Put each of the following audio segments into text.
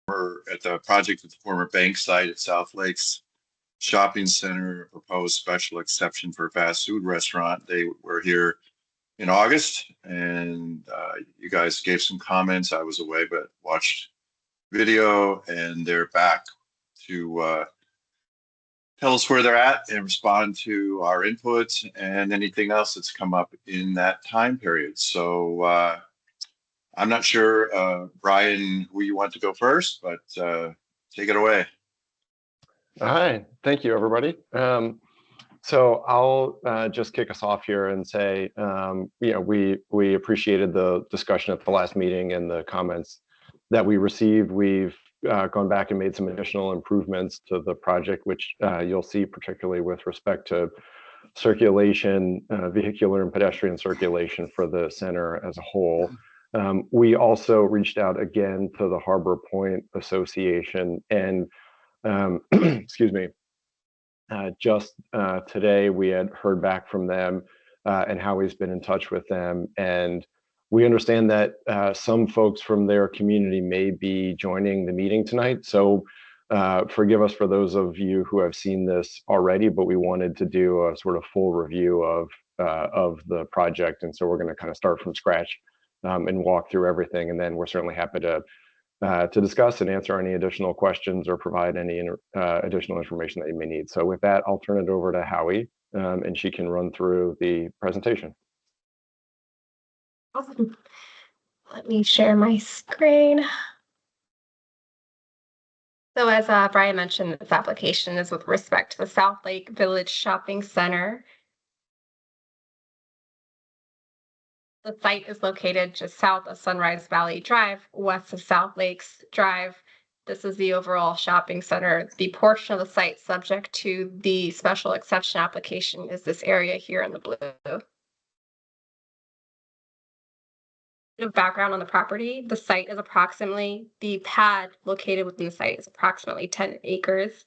We're at the project at the former bank site at South Lakes Shopping Center, proposed special exception for a fast food restaurant. They were here in August, and you guys gave some comments. I was away, but watched video, and they're back to tell us where they're at and respond to our input and anything else that's come up in that time period. So I'm not sure, Brian, who you want to go first, but take it away. Hi, thank you, everybody. So I'll just kick us off here and say, we appreciated the discussion at the last meeting and the comments that we received. We've gone back and made some additional improvements to the project, which you'll see particularly with respect to circulation, vehicular and pedestrian circulation for the center as a whole. We also reached out again to the Harbor Point Association and excuse me, just today we had heard back from them, and Howie's been in touch with them, and we understand that some folks from their community may be joining the meeting tonight. So forgive us for those of you who have seen this already, but we wanted to do a sort of full review of the project, and so we're going to kind of start from scratch and walk through everything, and then we're certainly happy to discuss and answer any additional questions or provide any additional information that you may need. So with that, I'll turn it over to Howie, and she can run through the presentation. Awesome. Let me share my screen. So as Brian mentioned, this application is with respect to the South Lake Village Shopping Center. The site is located just south of Sunrise Valley Drive, west of South Lakes Drive. This is the overall shopping center. The portion of the site subject to the special exception application is this area here in the blue. Background on the property, the site is approximately, the pad located within the site is approximately 10 acres.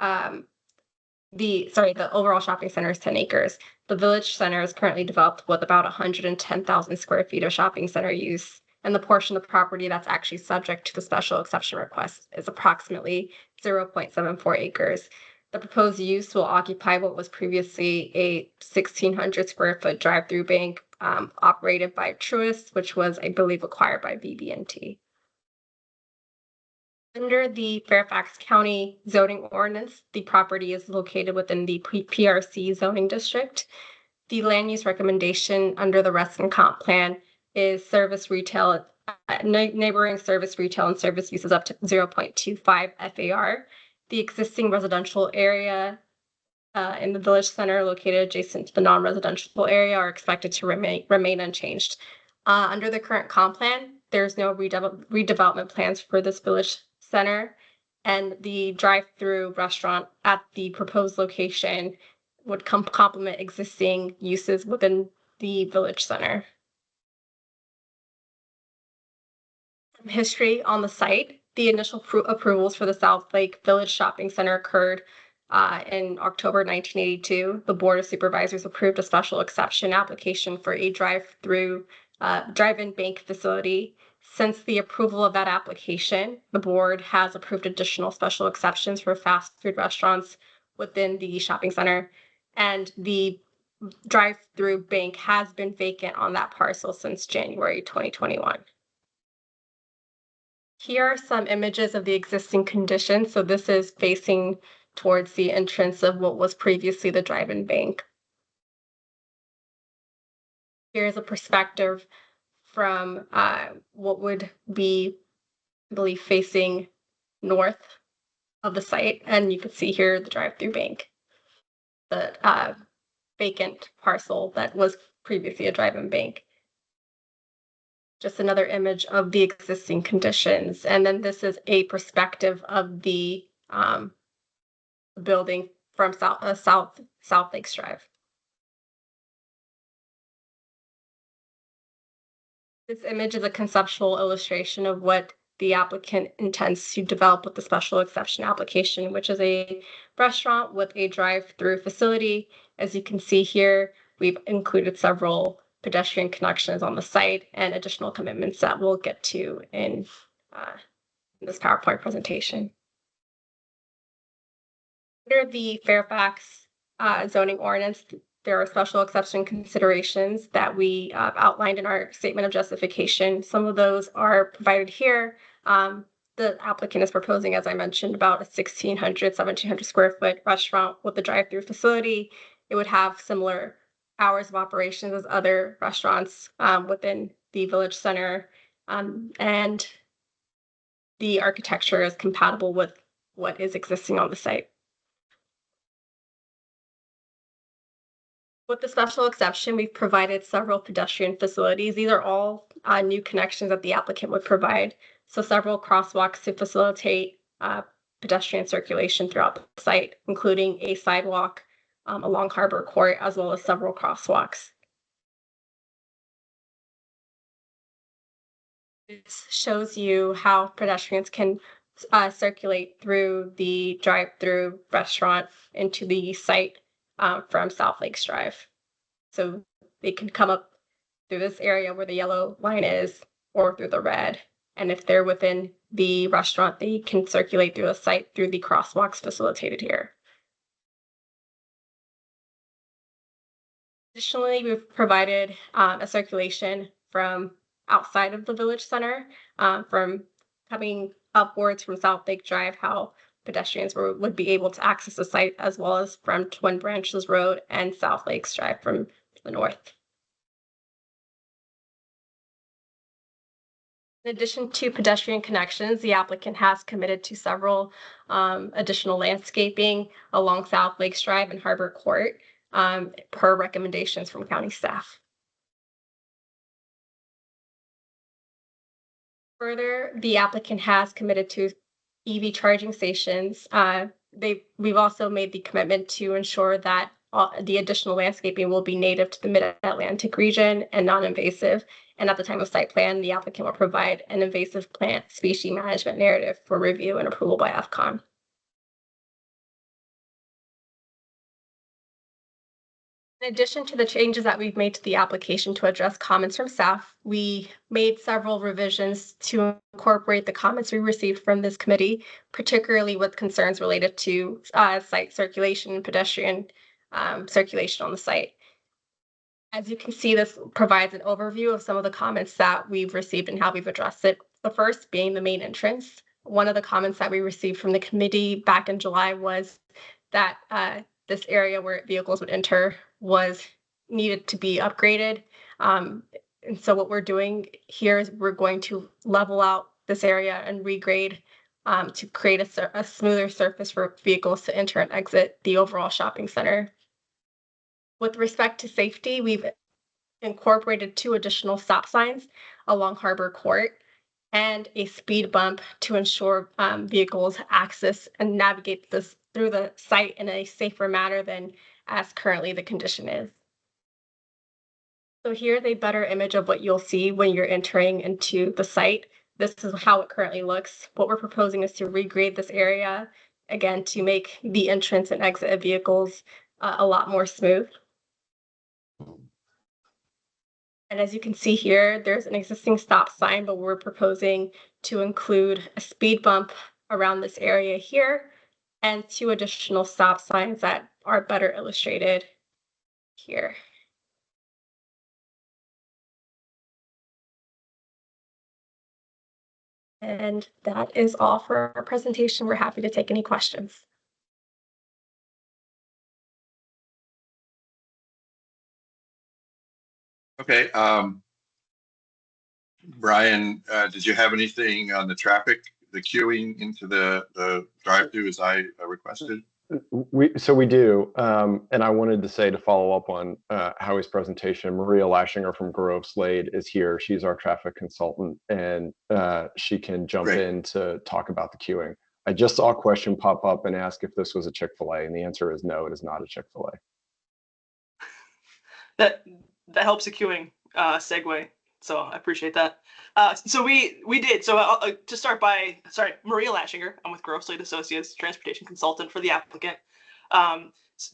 The overall shopping center is 10 acres. The village center is currently developed with about 110,000 square feet of shopping center use, and the portion of the property that's actually subject to the special exception request is approximately 0.74 acres. The proposed use will occupy what was previously a 1,600 square foot drive-through bank operated by Truist, which was, I believe, acquired by BB&T. Under the Fairfax County zoning ordinance, the property is located within the PRC zoning district. The land use recommendation under the Reston comp plan is service retail, neighboring service retail and service uses up to 0.25 FAR. The existing residential area in the village center located adjacent to the non-residential area are expected to remain unchanged. Under the current comp plan, there's no redevelopment plans for this village center, and the drive-through restaurant at the proposed location would complement existing uses within the village center. Some history on the site. The initial approvals for the South Lake Village Shopping Center occurred in October 1982. The Board of Supervisors approved a special exception application for a drive-in bank facility. Since the approval of that application, the board has approved additional special exceptions for fast food restaurants within the shopping center, and the drive-through bank has been vacant on that parcel since January 2021. Here are some images of the existing conditions. So this is facing towards the entrance of what was previously the drive-in bank. Here's a perspective from what would be, I believe, facing north of the site. And you can see here the drive-through bank, the vacant parcel that was previously a drive-in bank. Just another image of the existing conditions. And then this is a perspective of the building from South Lakes Drive. This image is a conceptual illustration of what the applicant intends to develop with the special exception application, which is a restaurant with a drive-through facility. As you can see here, we've included several pedestrian connections on the site and additional commitments that we'll get to in in this PowerPoint presentation. Under the Fairfax zoning ordinance, there are special exception considerations that we outlined in our statement of justification. Some of those are provided here. The applicant is proposing, as I mentioned, about a 1,600, 1,700 square foot restaurant with a drive-through facility. It would have similar hours of operations as other restaurants within the village center, and the architecture is compatible with what is existing on the site. With the special exception, we've provided several pedestrian facilities. These are all new connections that the applicant would provide. So several crosswalks to facilitate pedestrian circulation throughout the site, including a sidewalk along Harbor Court, as well as several crosswalks. This shows you how pedestrians can circulate through the drive-through restaurant into the site from South Lakes Drive. So they can come up through this area where the yellow line is, or through the red. And if they're within the restaurant, they can circulate through the site through the crosswalks facilitated here. Additionally, we've provided a circulation from outside of the village center, from coming upwards from South Lake Drive, how pedestrians would be able to access the site, as well as from Twin Branches Road and South Lakes Drive from the north. In addition to pedestrian connections, the applicant has committed to several additional landscaping along South Lakes Drive and Harbor Court per recommendations from county staff. Further, the applicant has committed to EV charging stations. We've also made the commitment to ensure that the additional landscaping will be native to the Mid-Atlantic region and non-invasive. And at the time of site plan, the applicant will provide an invasive plant species management narrative for review and approval by FCON. In addition to the changes that we've made to the application to address comments from staff, we made several revisions to incorporate the comments we received from this committee, particularly with concerns related to site circulation and pedestrian circulation on the site. As you can see, this provides an overview of some of the comments that we've received and how we've addressed it. The first being the main entrance. One of the comments that we received from the committee back in July was that this area where vehicles would enter was needed to be upgraded. And so what we're doing here is we're going to level out this area and regrade to create a smoother surface for vehicles to enter and exit the overall shopping center. With respect to safety, we've incorporated 2 additional stop signs along Harbor Court and a speed bump to ensure vehicles access and navigate this through the site in a safer manner than as currently the condition is. So here's a better image of what you'll see when you're entering into the site. This is how it currently looks. What we're proposing is to regrade this area, again, to make the entrance and exit of vehicles a lot more smooth. And as you can see here, there's an existing stop sign, but we're proposing to include a speed bump around this area here and 2 additional stop signs that are better illustrated here. And that is all for our presentation. We're happy to take any questions. Okay. Brian, did you have anything on the traffic, the queuing into the drive-through as I requested? We do, and I wanted to say, to follow up on Howie's presentation, Maria Lashinger from Grove Slade is here. She's our traffic consultant, and she can jump in to talk about the queuing. I just saw a question pop up and ask if this was a Chick-fil-A, and the answer is no, it is not a Chick-fil-A. That helps the queuing segue, so I appreciate that. So we did. So to start by, Maria Lashinger. I'm with Grove Slade Associates, transportation consultant for the applicant.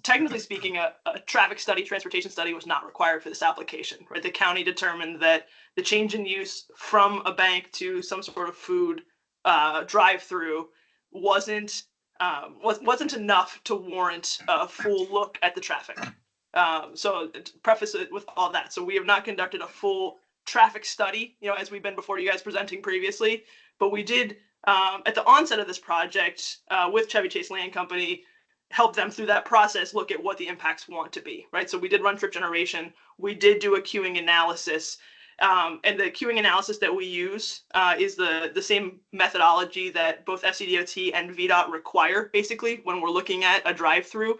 Technically speaking, a traffic study, transportation study was not required for this application, right? The county determined that the change in use from a bank to some sort of food drive-through wasn't enough to warrant a full look at the traffic. So to preface it with all that, so we have not conducted a full traffic study, as we've been before you guys presenting previously, but we did at the onset of this project with Chevy Chase Land Company, help them through that process, look at what the impacts want to be, right? So we did run trip generation, we did do a queuing analysis, and the queuing analysis that we use is the same methodology that both FCDOT and VDOT require, basically, when we're looking at a drive-through,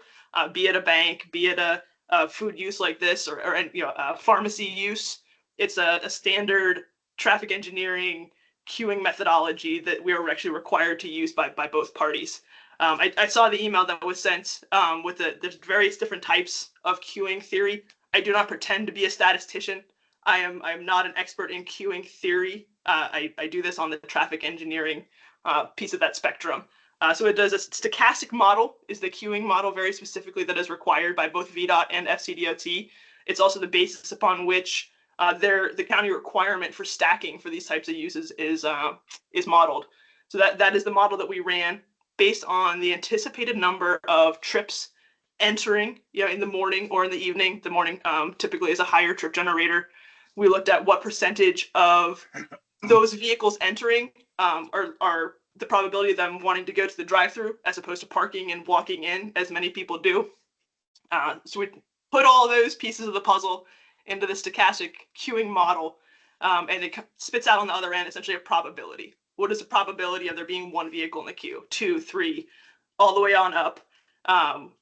be it a bank, be it a food use like this, or a pharmacy use. It's a standard traffic engineering queuing methodology that we are actually required to use by both parties. I saw the email that was sent with there's various different types of queuing theory. I do not pretend to be a statistician. I am not an expert in queuing theory. I do this on the traffic engineering piece of that spectrum. So it does a stochastic model is the queuing model very specifically that is required by both VDOT and FCDOT. It's also the basis upon which the county requirement for stacking for these types of uses is modeled. So that is the model that we ran based on the anticipated number of trips entering, in the morning or in the evening. The morning typically is a higher trip generator. We looked at what percentage of those vehicles entering are the probability of them wanting to go to the drive-through as opposed to parking and walking in, as many people do. So we put all those pieces of the puzzle into the stochastic queuing model, and it spits out on the other end essentially a probability. What is the probability of there being one vehicle in the queue, 2, 3, all the way on up?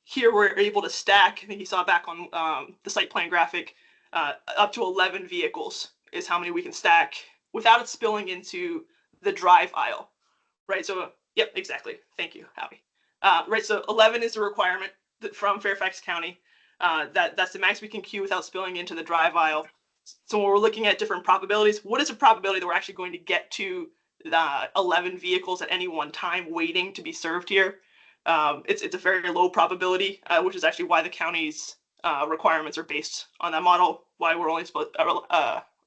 Here we're able to stack, I think you saw back on the site plan graphic, up to 11 vehicles is how many we can stack without it spilling into the drive aisle, right? So, yep, exactly. Thank you, Howie. Right, so 11 is the requirement from Fairfax County. That's the max we can queue without spilling into the drive aisle. So when we're looking at different probabilities, what is the probability that we're actually going to get to the 11 vehicles at any one time waiting to be served here? It's a very low probability, which is actually why the county's requirements are based on that model, why we're only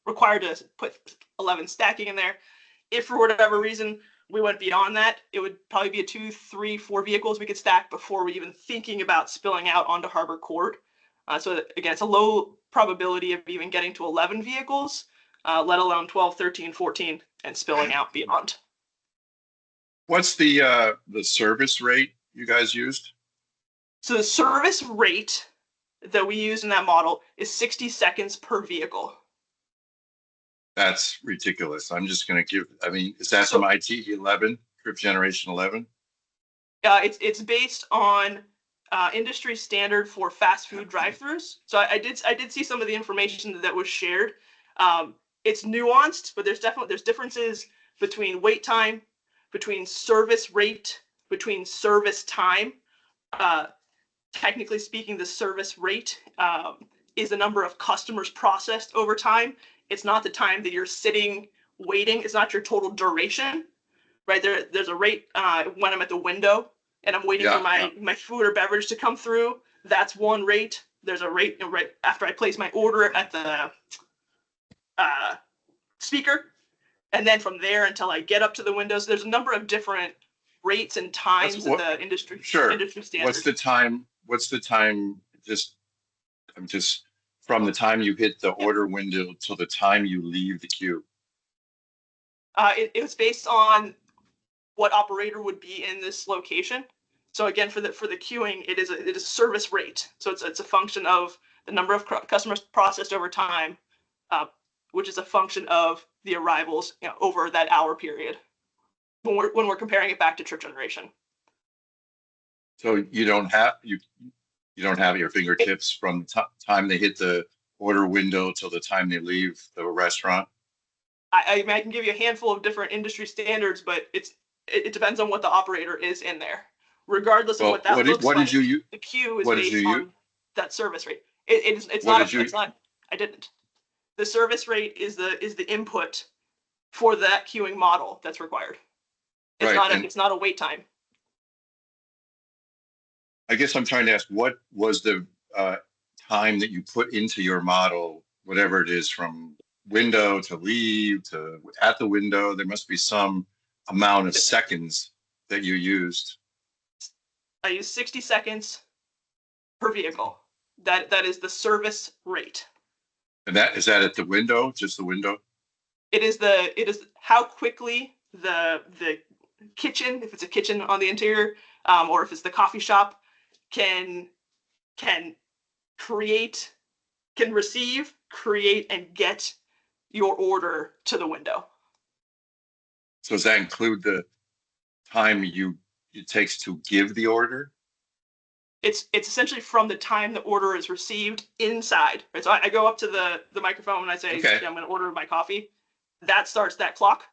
required to put 11 stacking in there. If for whatever reason we went beyond that, it would probably be a 2, 3, 4 vehicles we could stack before we're even thinking about spilling out onto Harbor Court. So again, it's a low probability of even getting to 11 vehicles, let alone 12, 13, 14, and spilling out beyond. What's the service rate you guys used? So the service rate that we use in that model is 60 seconds per vehicle. That's ridiculous. I'm just going to give, is that from IT 11, trip generation 11? It's based on industry standard for fast food drive-thrus. So I did see some of the information that was shared. It's nuanced, but there's differences between wait time, between service rate, between service time. Technically speaking, the service rate is the number of customers processed over time. It's not the time that you're sitting waiting. It's not your total duration, right? There's a rate when I'm at the window and I'm waiting for my food or beverage to come through. That's one rate. There's a rate right after I place my order at the speaker. And then from there until I get up to the windows, there's a number of different rates and times in the industry. Sure. Industry standard. What's the time? Just from the time you hit the order window till the time you leave the queue. It was based on what operator would be in this location. So again, for the queuing, it is a service rate. So it's a function of the number of customers processed over time, which is a function of the arrivals over that hour period. When we're comparing it back to trip generation. So you don't have your fingertips from the time they hit the order window till the time they leave the restaurant? I can give you a handful of different industry standards, but it depends on what the operator is in there. Regardless of what that looks like, the queue is based on that service rate. It's not. I didn't. The service rate is the input for that queuing model that's required. It's not a wait time. I guess I'm trying to ask, what was the time that you put into your model, whatever it is, from window to leave to at the window? There must be some amount of seconds that you used. I use 60 seconds per vehicle. That is the service rate. And that is that at the window, just the window? It is how quickly the kitchen, if it's a kitchen on the interior, or if it's the coffee shop, can receive, create, and get your order to the window. So does that include the time it takes to give the order? It's essentially from the time the order is received inside. Right? So I go up to the microphone and I say, Okay. I'm going to order my coffee. That starts that clock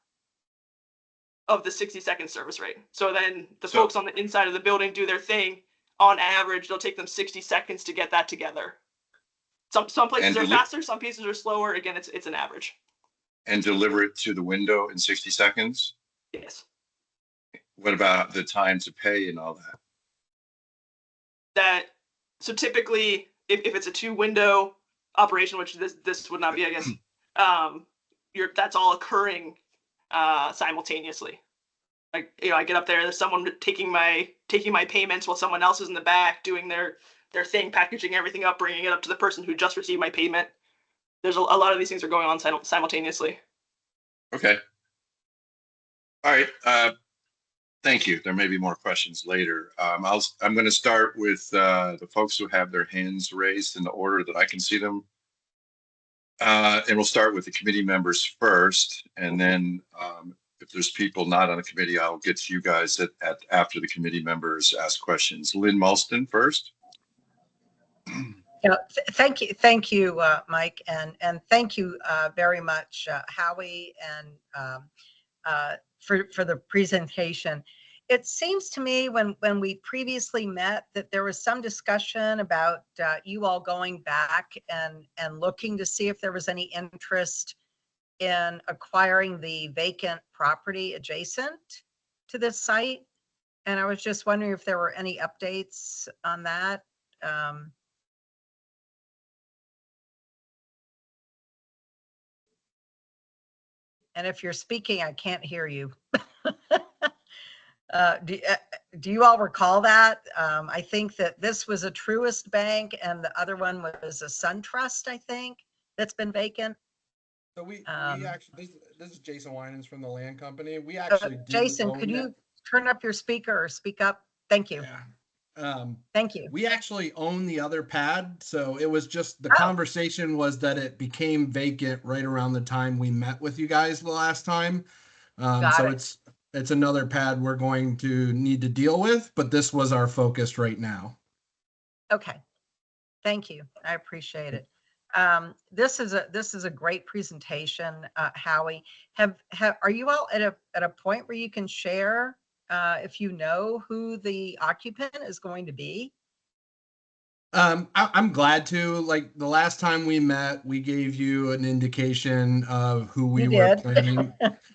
of the 60-second service rate. So then the folks on the inside of the building do their thing. On average, it'll take them 60 seconds to get that together. Some places are faster, some places are slower. Again, it's an average. And deliver it to the window in 60 seconds? Yes. What about the time to pay and all that? So typically, if it's a 2-window operation, which this would not be, I guess, that's all occurring simultaneously. Like, I get up there's someone taking my payments while someone else is in the back doing their thing, packaging everything up, bringing it up to the person who just received my payment. There's a lot of these things are going on simultaneously. Okay. All right. Thank you. There may be more questions later. I'm going to start with the folks who have their hands raised in the order that I can see them. And we'll start with the committee members first, and then if there's people not on the committee, I'll get to you guys after the committee members ask questions. Lynn Mulston first. Yeah, thank you, Mike, and thank you very much, Howie, and for the presentation. It seems to me when we previously met that there was some discussion about you all going back and looking to see if there was any interest in acquiring the vacant property adjacent to this site. And I was just wondering if there were any updates on that. And if you're speaking, I can't hear you. Do you all recall that? I think that this was a Truist Bank and the other one was a SunTrust, I think, that's been vacant. So we actually, this is Jason Winans from the land company. We actually Jason, could you turn up your speaker or speak up? Thank you. Yeah. Thank you. We actually own the other pad. So it was just the conversation was that it became vacant right around the time we met with you guys the last time. It's another pad we're going to need to deal with, but this was our focus right now. Thank you. I appreciate it. This is a great presentation, Howie. Are you all at a point where you can share if you know who the occupant is going to be? I'm glad to. Like the last time we met, we gave you an indication of who we were planning.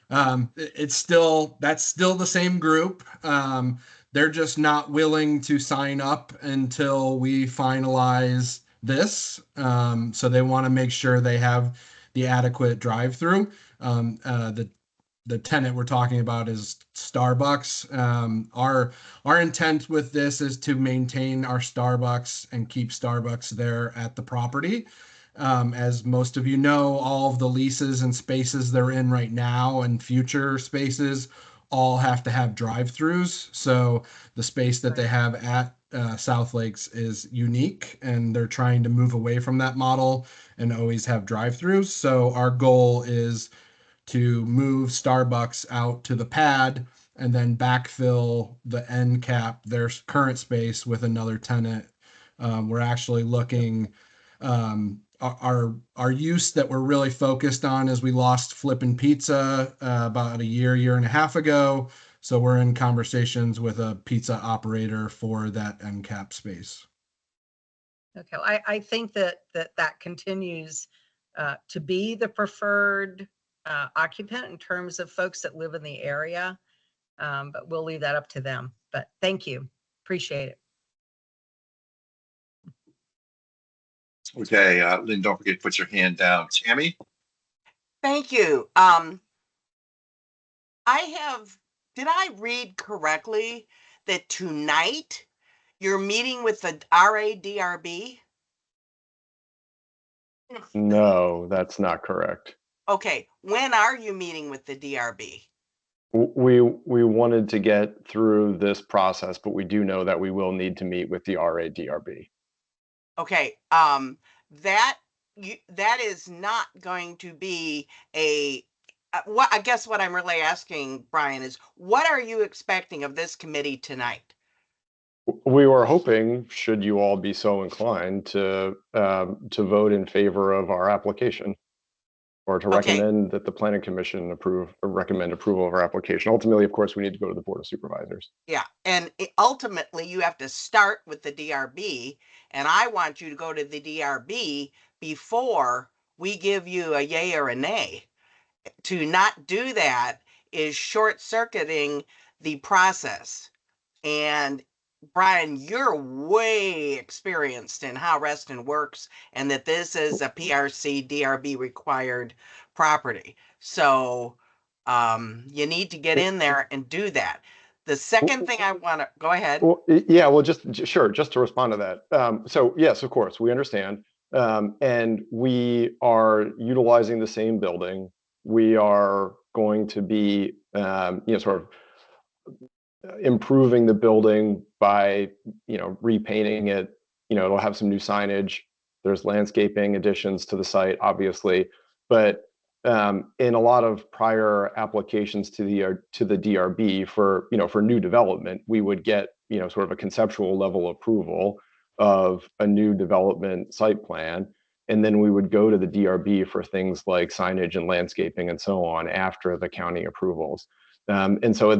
That's still the same group. They're just not willing to sign up until we finalize this. So they want to make sure they have the adequate drive-through. The tenant we're talking about is Starbucks. Our intent with this is to maintain our Starbucks and keep Starbucks there at the property. As most of you know, all of the leases and spaces they're in right now and future spaces all have to have drive-throughs. So the space that they have at South Lakes is unique, and they're trying to move away from that model and always have drive-throughs. So our goal is to move Starbucks out to the pad and then backfill the end cap, their current space, with another tenant. We're actually looking, our use that we're really focused on is we lost Flippin' Pizza about a year and a half ago. So we're in conversations with a pizza operator for that end cap space. Okay, I think that continues to be the preferred occupant in terms of folks that live in the area, but we'll leave that up to them. But thank you, appreciate it. Okay, Lynn, don't forget to put your hand down. Tammy? Thank you. I have did I read correctly that tonight you're meeting with the RADRB? No, that's not correct. Okay, when are you meeting with the DRB? We wanted to get through this process, but we do know that we will need to meet with the RADRB. Okay, that is not going to be a what I guess what I'm really asking, Brian, is what are you expecting of this committee tonight? We were hoping, should you all be so inclined, to vote in favor of our application, or to Okay. recommend that the planning commission recommend approval of our application. Ultimately, of course, we need to go to the board of supervisors. Yeah, and ultimately you have to start with the DRB, and I want you to go to the DRB before we give you a yay or a nay. To not do that is short-circuiting the process. And Brian, you're way experienced in how Reston works and that this is a PRC DRB required property. So you need to get in there and do that. The second thing I want to go ahead. Well, yeah, well, just to respond to that. So yes, of course, we understand. And we are utilizing the same building. We are going to be, sort of improving the building by, repainting it. It'll have some new signage. There's landscaping additions to the site, obviously, but in a lot of prior applications to the DRB for new development, we would get sort of a conceptual level approval of a new development site plan, and then we would go to the DRB for things like signage and landscaping and so on after the county approvals. And so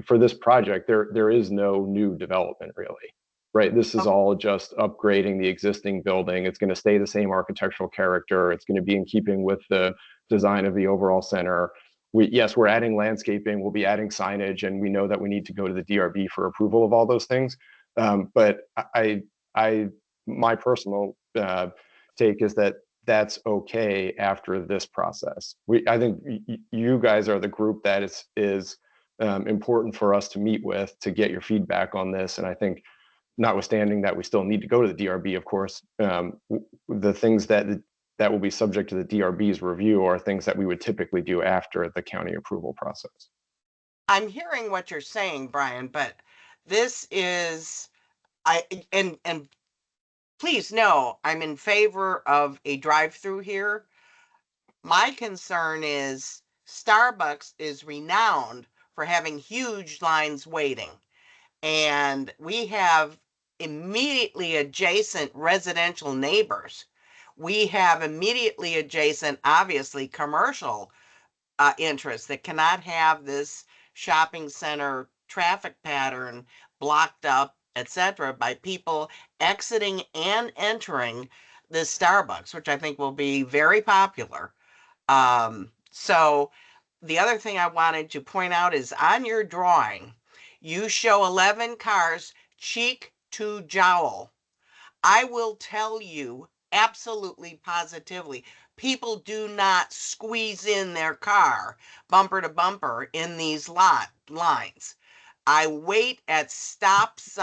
for this project, there is no new development really, right? This is all just upgrading the existing building. It's going to stay the same architectural character. It's going to be in keeping with the design of the overall center. We're adding landscaping, we'll be adding signage, and we know that we need to go to the DRB for approval of all those things. But my personal take is that that's okay after this process. I think you guys are the group that is important for us to meet with to get your feedback on this. And I think, notwithstanding that we still need to go to the DRB, of course, the things that will be subject to the DRB's review are things that we would typically do after the county approval process. I'm hearing what you're saying, Brian, but this is, and please know, I'm in favor of a drive-through here. My concern is Starbucks is renowned for having huge lines waiting. And we have immediately adjacent residential neighbors. We have immediately adjacent, obviously, commercial interests that cannot have this shopping center traffic pattern blocked up, etc., by people exiting and entering this Starbucks, which I think will be very popular. So the other thing I wanted to point out is on your drawing, you show 11 cars cheek to jowl. I will tell you absolutely positively, people do not squeeze in their car bumper to bumper in these lines. I wait at stoplights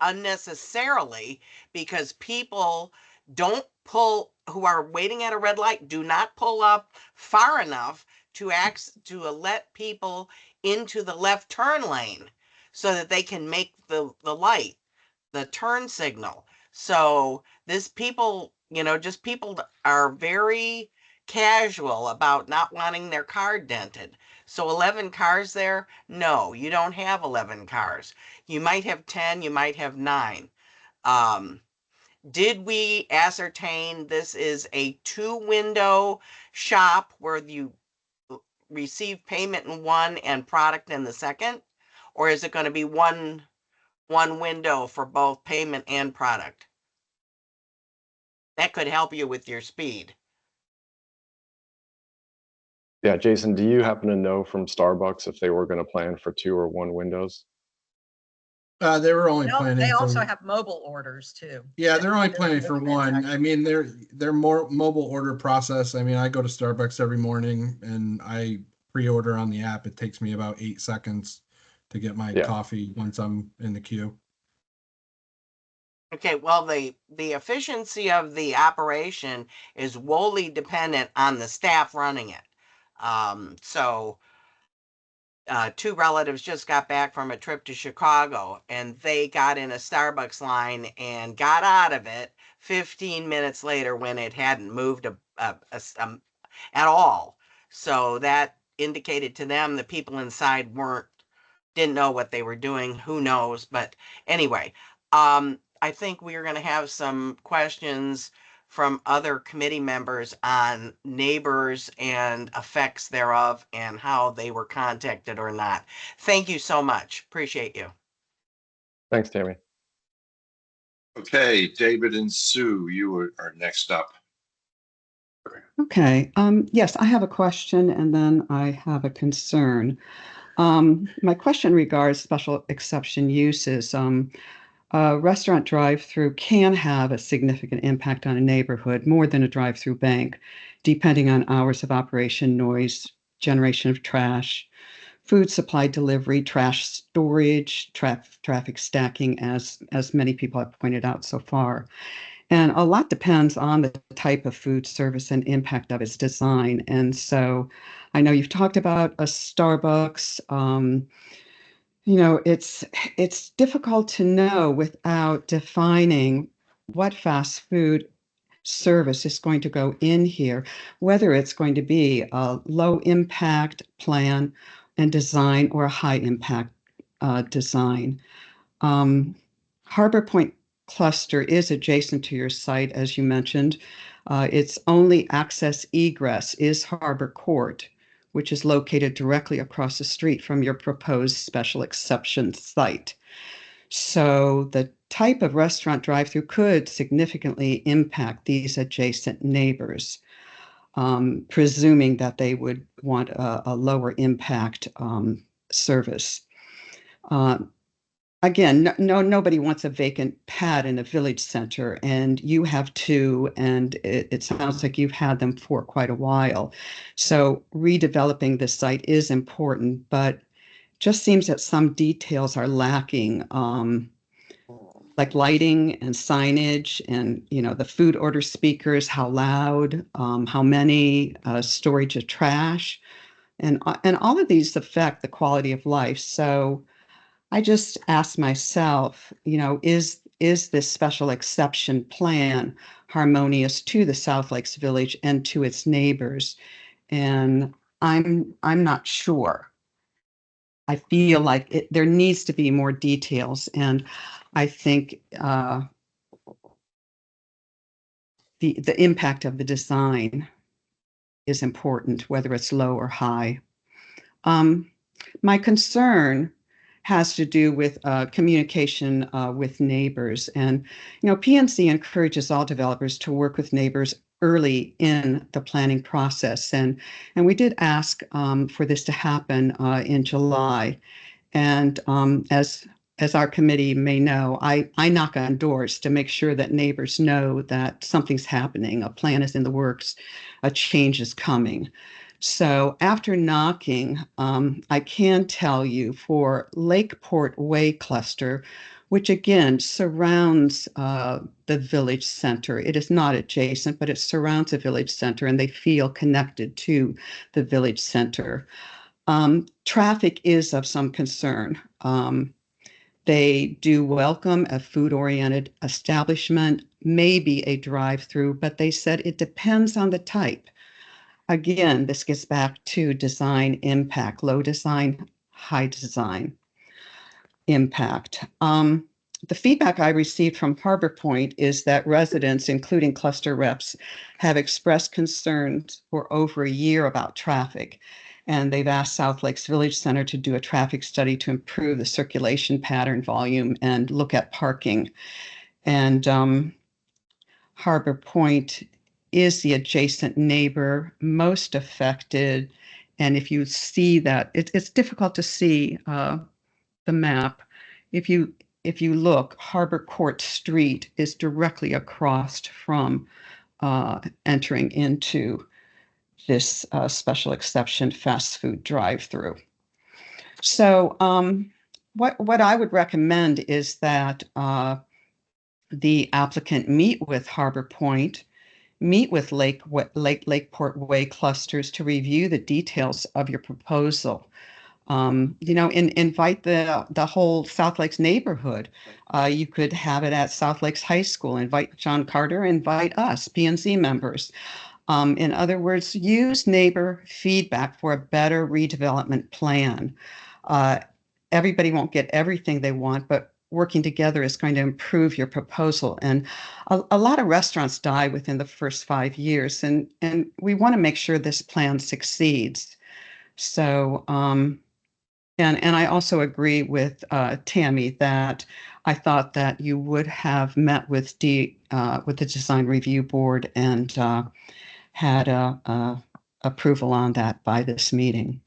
unnecessarily because people don't pull, who are waiting at a red light, do not pull up far enough to let people into the left turn lane so that they can make the light, the turn signal. So people are very casual about not wanting their car dented. So 11 cars there? No, you don't have 11 cars. You might have 10, you might have 9. Did we ascertain this is a 2-window shop where you receive payment in one and product in the second? Or is it going to be one window for both payment and product? That could help you with your speed. Yeah, Jason, do you happen to know from Starbucks if they were going to plan for 2 or 1 windows? They were only planning. They also have mobile orders too. Yeah, they're only planning for 1. I mean, they're more mobile order process. I mean, I go to Starbucks every morning, and I pre-order on the app. It takes me about 8 seconds to get my Yeah. coffee once I'm in the queue. Okay, well, the efficiency of the operation is wholly dependent on the staff running it. So two relatives just got back from a trip to Chicago, and they got in a Starbucks line and got out of it 15 minutes later when it hadn't moved at all. So that indicated to them the people inside didn't know what they were doing. Who knows? But anyway, I think we are going to have some questions from other committee members on neighbors and effects thereof and how they were contacted or not. Thank you so much. Appreciate you. Thanks, Tammy. Okay, David and Sue, you are next up. Okay. Yes, I have a question and then I have a concern. My question regards special exception uses. A restaurant drive-through can have a significant impact on a neighborhood, more than a drive-through bank, depending on hours of operation, noise, generation of trash, food supply delivery, trash storage, traffic stacking, as many people have pointed out so far. And a lot depends on the type of food service and impact of its design. And so I know you've talked about a Starbucks. It's difficult to know without defining what fast food service is going to go in here, whether it's going to be a low impact plan and design or a high impact design. Harbor Point cluster is adjacent to your site, as you mentioned. Its only access egress is Harbor Court, which is located directly across the street from your proposed special exception site. So the type of restaurant drive-through could significantly impact these adjacent neighbors, presuming that they would want a lower impact service. Again, nobody wants a vacant pad in a village center, and you have two, and it sounds like you've had them for quite a while. So redeveloping this site is important, but just seems that some details are lacking, like lighting and signage, and the food order speakers, how loud, how many, storage of trash, and all of these affect the quality of life. So I just asked myself, is this special exception plan harmonious to the South Lakes Village and to its neighbors? And I'm not sure. I feel like there needs to be more details, and I think the impact of the design is important, whether it's low or high. My concern has to do with communication with neighbors. And, PNC encourages all developers to work with neighbors early in the planning process. And we did ask for this to happen in July. And as our committee may know, I knock on doors to make sure that neighbors know that something's happening, a plan is in the works, a change is coming. So after knocking, I can tell you for Lakeport Way cluster, which again surrounds the village center. It is not adjacent, but it surrounds the village center, and they feel connected to the village center. Traffic is of some concern. They do welcome a food-oriented establishment, maybe a drive-through, but they said it depends on the type. Again, this gets back to design impact, low design, high design impact. The feedback I received from Harbor Point is that residents, including cluster reps, have expressed concerns for over a year about traffic. And they've asked South Lakes Village Center to do a traffic study to improve the circulation pattern volume and look at parking. And Harbor Point is the adjacent neighbor most affected. And if you see that, it's difficult to see the map. If you look, Harbor Court Street is directly across from entering into this special exception fast food drive-through. So what I would recommend is that the applicant meet with Harbor Point, meet with Lakeport Way clusters to review the details of your proposal. Invite the whole South Lakes neighborhood. You could have it at South Lakes High School. Invite John Carter, invite us, P&Z members. In other words, use neighbor feedback for a better redevelopment plan. Everybody won't get everything they want, but working together is going to improve your proposal. And a lot of restaurants die within the first 5 years, and we want to make sure this plan succeeds. So, and I also agree with Tammy that I thought that you would have met with the Design Review Board and had approval on that by this meeting.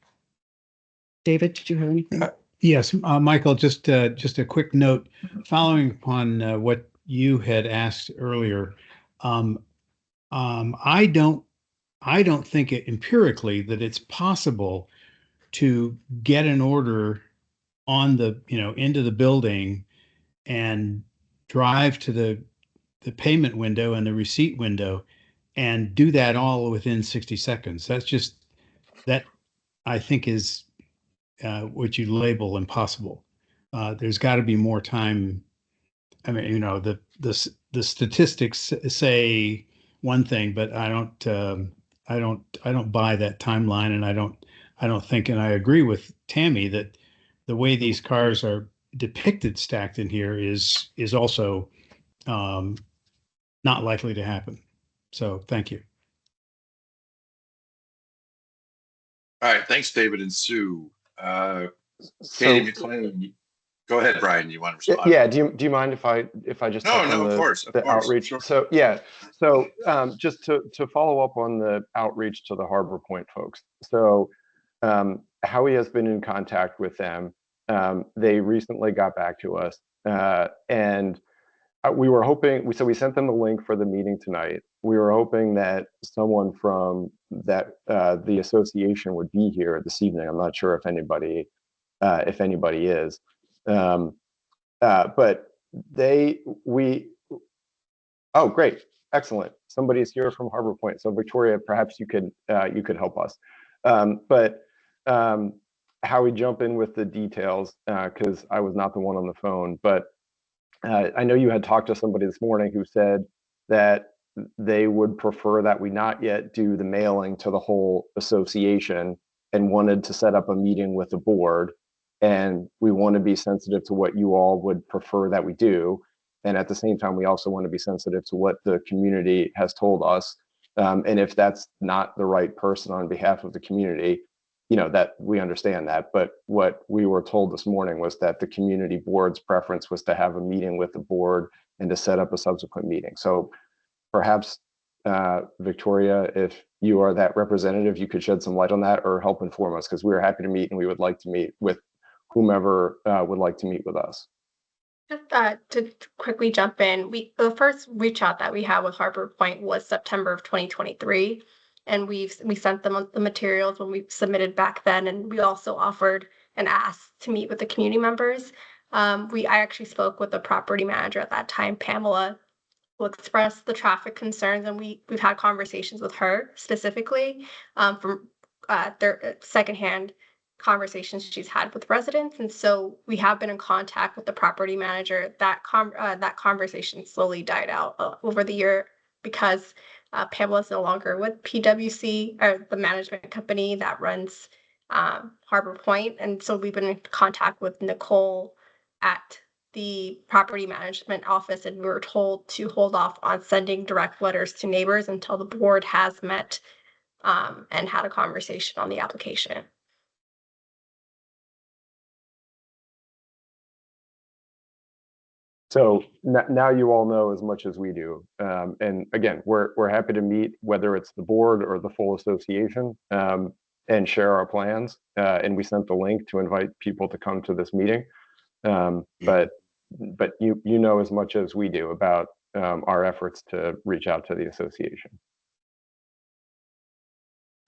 David, did you have anything? Yes, Michael, just a quick note following upon what you had asked earlier. I don't think it empirically that it's possible to get an order on the, into the building and drive to the payment window and the receipt window and do that all within 60 seconds. That I think is what you label impossible. There's got to be more time. I mean, the statistics say one thing, but I don't buy that timeline, and I don't think, and I agree with Tammy that the way these cars are depicted stacked in here is also not likely to happen. So thank you. All right, thanks, David and Sue. Katie McLean, go ahead, Brian. You want to respond? Yeah. Do you mind if I just touch on of course, the outreach? Sure. So yeah. So just to follow up on the outreach to the Harbor Point folks. So Howie has been in contact with them. They recently got back to us, and we were hoping. So we sent them the link for the meeting tonight. We were hoping that someone from the association would be here this evening. I'm not sure if anybody is, but oh, great, excellent. Somebody's here from Harbor Point. So Victoria, perhaps you could help us. But how we jump in with the details, because I was not the one on the phone, but I know you had talked to somebody this morning who said that they would prefer that we not yet do the mailing to the whole association and wanted to set up a meeting with the board. And we want to be sensitive to what you all would prefer that we do. And at the same time, we also want to be sensitive to what the community has told us. And if that's not the right person on behalf of the community, that we understand that. But what we were told this morning was that the community board's preference was to have a meeting with the board and to set up a subsequent meeting. So perhaps, Victoria, if you are that representative, you could shed some light on that or help inform us, because we are happy to meet and we would like to meet with whomever would like to meet with us. Just to quickly jump in, the first reach out that we had with Harbor Point was September of 2023, and we sent them the materials when we submitted back then, and we also offered and asked to meet with the community members. I actually spoke with the property manager at that time, Pamela, who expressed the traffic concerns, and we've had conversations with her specifically from their secondhand conversations she's had with residents. And so we have been in contact with the property manager. That conversation slowly died out over the year because Pamela's no longer with PwC, or the management company that runs Harbor Point. And so we've been in contact with Nicole at the property management office, and we were told to hold off on sending direct letters to neighbors until the board has met and had a conversation on the application. So now you all know as much as we do. And again, we're happy to meet, whether it's the board or the full association, and share our plans. And we sent the link to invite people to come to this meeting. But you know as much as we do about our efforts to reach out to the association.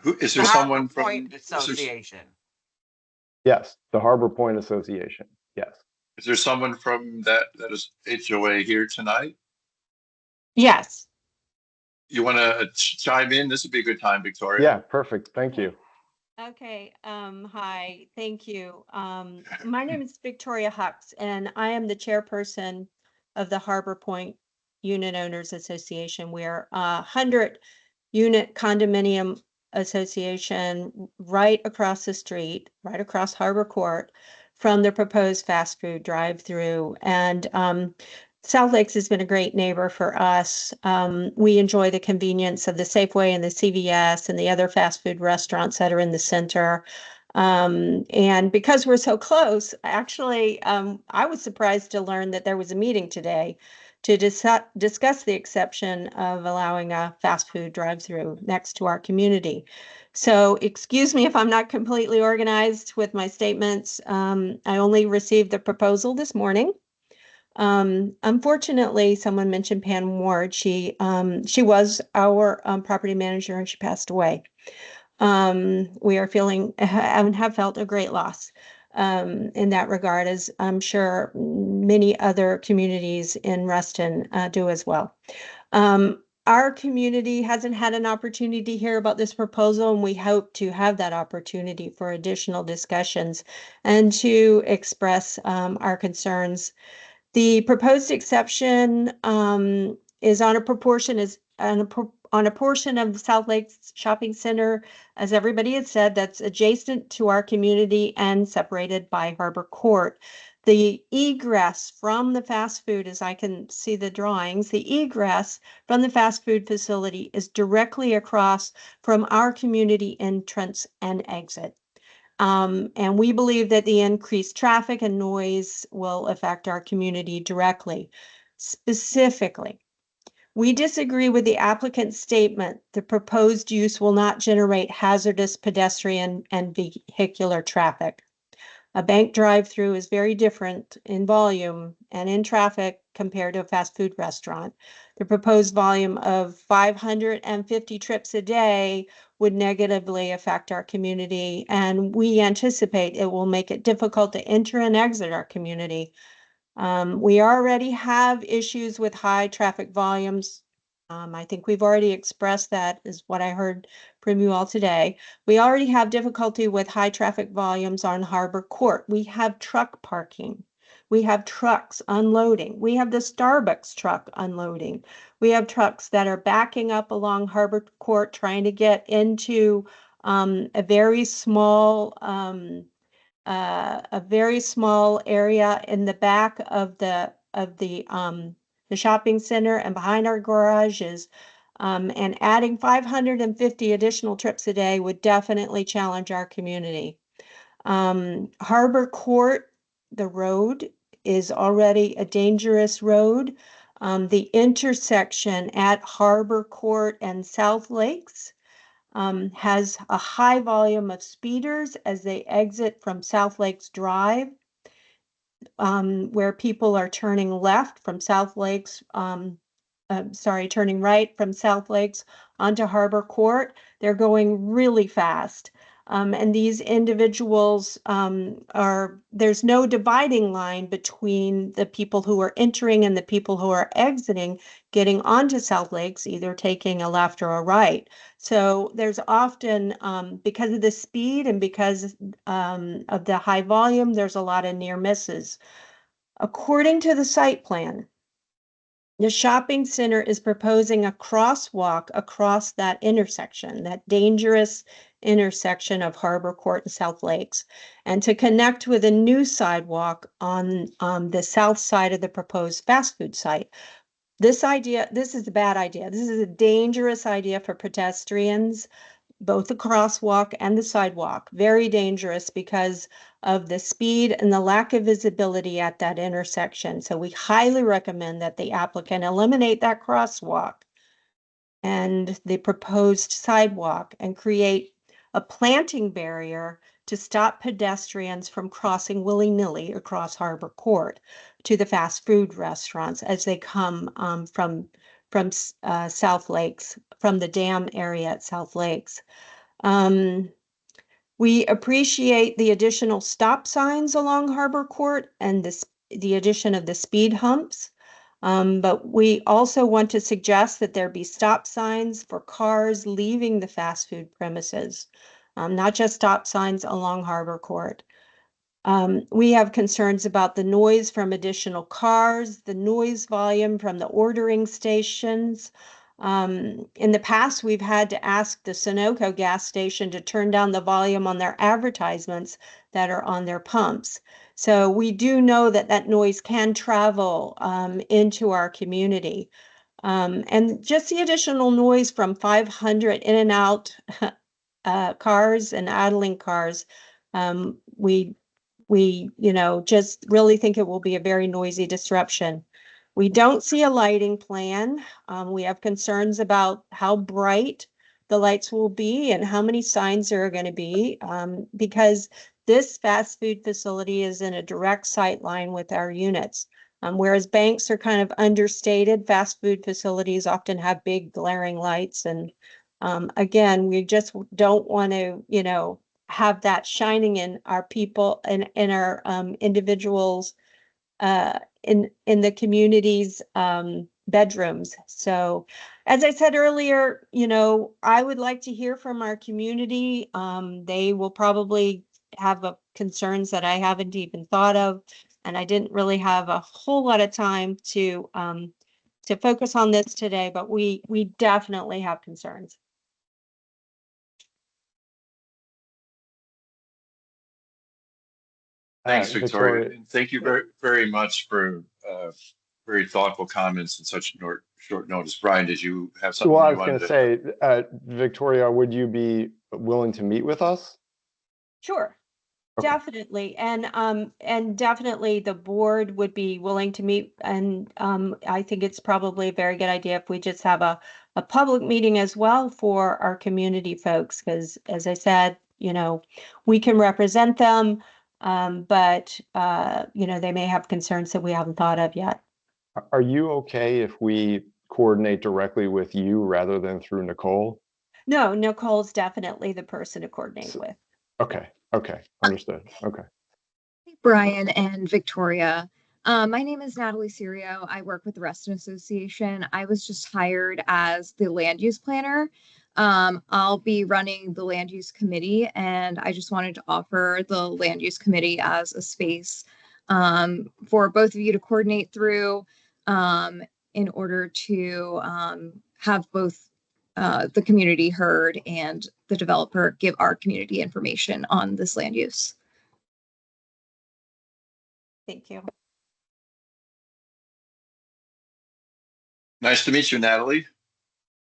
Who is there? The Someone Harbor Point from? Association. Yes, the Harbor Point Association. Yes. Is there someone from that is HOA here tonight? Yes. You want to chime in? This would be a good time, Victoria. Yeah, perfect. Thank you. Okay. Hi. Thank you. My name is Victoria Hux, and I am the chairperson of the Harbor Point Unit Owners Association. We're a 100-unit condominium association right across the street, right across Harbor Court from the proposed fast food drive-through. And South Lakes has been a great neighbor for us. We enjoy the convenience of the Safeway and the CVS and the other fast food restaurants that are in the center. And because we're so close, actually, I was surprised to learn that there was a meeting today to discuss the exception of allowing a fast food drive-through next to our community. So excuse me if I'm not completely organized with my statements. I only received the proposal this morning. Unfortunately, someone mentioned Pam Ward. She was our property manager and she passed away. We are feeling and have felt a great loss in that regard, as I'm sure many other communities in Reston do as well. Our community hasn't had an opportunity to hear about this proposal, and we hope to have that opportunity for additional discussions and to express our concerns. The proposed exception is on a portion of South Lakes Shopping Center, as everybody has said, that's adjacent to our community and separated by Harbor Court. The egress from the fast food, as I can see the drawings, the egress from the fast food facility is directly across from our community entrance and exit. And we believe that the increased traffic and noise will affect our community directly. Specifically, we disagree with the applicant's statement the proposed use will not generate hazardous pedestrian and vehicular traffic. A bank drive-through is very different in volume and in traffic compared to a fast food restaurant. The proposed volume of 550 trips a day would negatively affect our community, and we anticipate it will make it difficult to enter and exit our community. We already have issues with high traffic volumes. I think we've already expressed that, is what I heard from you all today. We already have difficulty with high traffic volumes on Harbor Court. We have truck parking. We have trucks unloading. We have the Starbucks truck unloading. We have trucks that are backing up along Harbor Court trying to get into a very small area in the back of the shopping center and behind our garages. And adding 550 additional trips a day would definitely challenge our community. Harbor Court, the road is already a dangerous road. The intersection at Harbor Court and South Lakes has a high volume of speeders as they exit from South Lakes Drive, where people are turning left from South Lakes, turning right from South Lakes onto Harbor Court. They're going really fast. And these individuals there's no dividing line between the people who are entering and the people who are exiting, getting onto South Lakes, either taking a left or a right. So there's often, because of the speed and because of the high volume, there's a lot of near misses. According to the site plan, the shopping center is proposing a crosswalk across that intersection, that dangerous intersection of Harbor Court and South Lakes, and to connect with a new sidewalk on the south side of the proposed fast food site. This is a bad idea. This is a dangerous idea for pedestrians, both the crosswalk and the sidewalk. Very dangerous because of the speed and the lack of visibility at that intersection. So we highly recommend that the applicant eliminate that crosswalk and the proposed sidewalk and create a planting barrier to stop pedestrians from crossing willy-nilly across Harbor Court to the fast food restaurants as they come from South Lakes, from the dam area at South Lakes. We appreciate the additional stop signs along Harbor Court and the addition of the speed humps. But we also want to suggest that there be stop signs for cars leaving the fast food premises, not just stop signs along Harbor Court. We have concerns about the noise from additional cars, the noise volume from the ordering stations. In the past, we've had to ask the Sunoco gas station to turn down the volume on their advertisements that are on their pumps. So we do know that that noise can travel into our community. And just the additional noise from 500 in and out cars and idling cars, we, just really think it will be a very noisy disruption. We don't see a lighting plan. We have concerns about how bright the lights will be and how many signs there are going to be, because this fast food facility is in a direct sight line with our units. Whereas banks are kind of understated, fast food facilities often have big glaring lights. And again, we just don't want to, have that shining in our people and in our individuals in the community's bedrooms. So as I said earlier, I would like to hear from our community. They will probably have concerns that I haven't even thought of, and I didn't really have a whole lot of time to focus on this today, but we definitely have concerns. Thanks, Victoria. And thank you very, very much for very thoughtful comments in such short notice. Brian, did you have something? Well, I was going to say, Victoria, would you be willing to meet with us? Sure. Okay. Definitely. And definitely the board would be willing to meet. And I think it's probably a very good idea if we just have a public meeting as well for our community folks, because as I said, we can represent them, but they may have concerns that we haven't thought of yet. Are you okay if we coordinate directly with you rather than through Nicole? No, Nicole's definitely the person to coordinate with. Okay. Okay. Understood. Okay. Hey, Brian and Victoria. My name is Natalie Serio. I work with the Reston Association. I was just hired as the land use planner. I'll be running the land use committee, and I just wanted to offer the land use committee as a space for both of you to coordinate through in order to have both the community heard and the developer give our community information on this land use. Thank you. Nice to meet you, Natalie,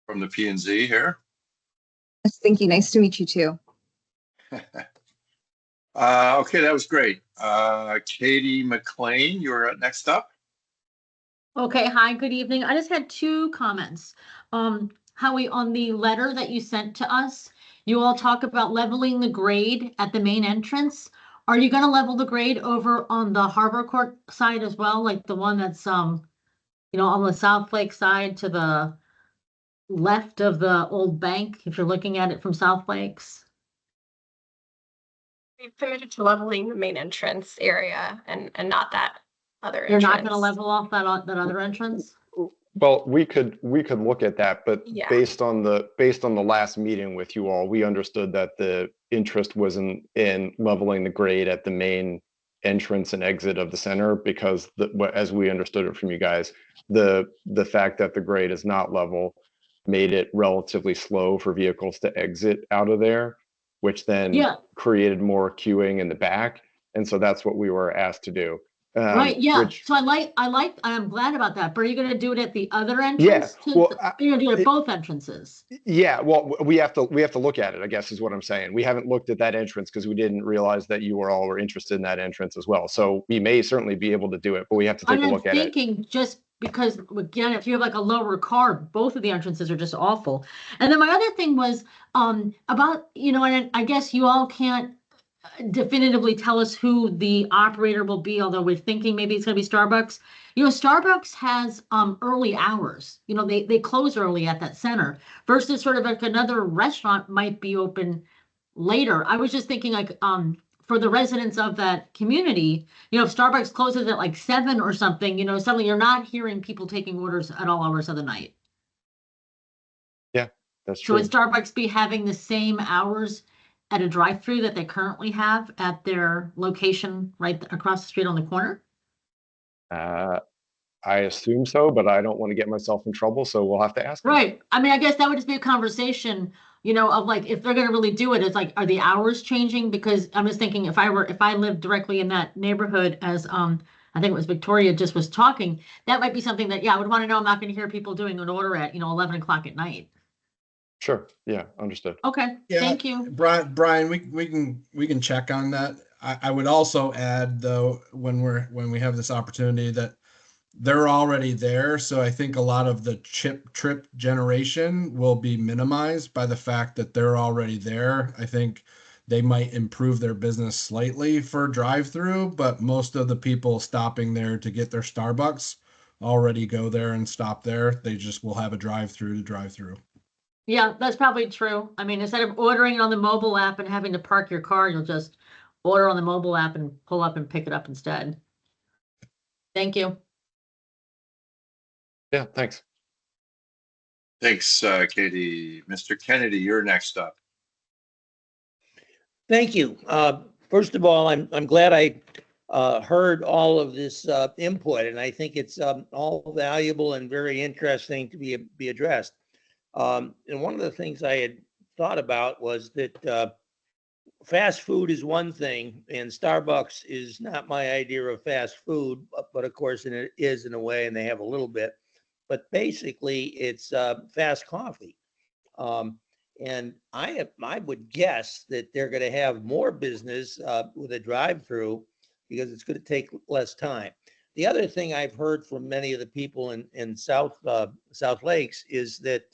from the P&Z here. Yes, thank you. Nice to meet you too. Okay, that was great. Katie McLean, you're next up. Okay, hi, good evening. I just had two comments. Howie, on the letter that you sent to us, you all talk about leveling the grade at the main entrance. Are you going to level the grade over on the Harbor Court side as well, like the one that's on the South Lake side to the left of the old bank, if you're looking at it from South Lakes? We've committed to leveling the main entrance area and not that other You're entrance. not going to level off that other entrance? Well, we could look at that, but Yeah. based on the last meeting with you all, we understood that the interest was in leveling the grade at the main entrance and exit of the center, because as we understood it from you guys, the fact that the grade is not level made it relatively slow for vehicles to exit out of there, which then created more queuing in the back. And so that's what we were asked to do. Right. Yeah. So I'm glad about that. But are you going to do it at the other entrance? Yeah. Well, you're going to do it at both entrances. Yeah. Well, we have to look at it, I guess is what I'm saying. We haven't looked at that entrance because we didn't realize that you all were interested in that entrance as well. So we may certainly be able to do it, but we have to take a look at it. I'm thinking just because, again, if you have like a lower car, both of the entrances are just awful. And then my other thing was about, and I guess you all can't definitively tell us who the operator will be, although we're thinking maybe it's going to be Starbucks. Starbucks has early hours. They close early at that center versus sort of like another restaurant might be open later. I was just thinking like for the residents of that community, if Starbucks closes at like 7 or something, suddenly you're not hearing people taking orders at all hours of the night. Yeah, that's So true. would Starbucks be having the same hours at a drive-through that they currently have at their location right across the street on the corner? I assume so, but I don't want to get myself in trouble, so we'll have to ask them. Right. I mean, I guess that would just be a conversation, of like, if they're going to really do it, it's like, are the hours changing? Because I'm just thinking if I lived directly in that neighborhood as, I think it was Victoria just was talking, that might be something that, yeah, I would want to know. I'm not going to hear people doing an order at, 11 o'clock at night. Sure. Yeah. Understood. Okay. Yeah, Thank you. Brian, we can check on that. I would also add though, when we have this opportunity, that they're already there. So I think a lot of the trip generation will be minimized by the fact that they're already there. I think they might improve their business slightly for drive-through, but most of the people stopping there to get their Starbucks already go there and stop there. They just will have a drive-through to drive through. Yeah, that's probably true. I mean, instead of ordering it on the mobile app and having to park your car, you'll just order on the mobile app and pull up and pick it up instead. Thank you. Yeah, thanks. Thanks, Katie. Mr. Kennedy, you're next up. Thank you. First of all, I'm glad I heard all of this input, and I think it's all valuable and very interesting to be addressed. And one of the things I had thought about was that fast food is one thing, and Starbucks is not my idea of fast food, but of course it is in a way, and they have a little bit. But basically, it's fast coffee. And I would guess that they're going to have more business with a drive-through because it's going to take less time. The other thing I've heard from many of the people in South Lakes is that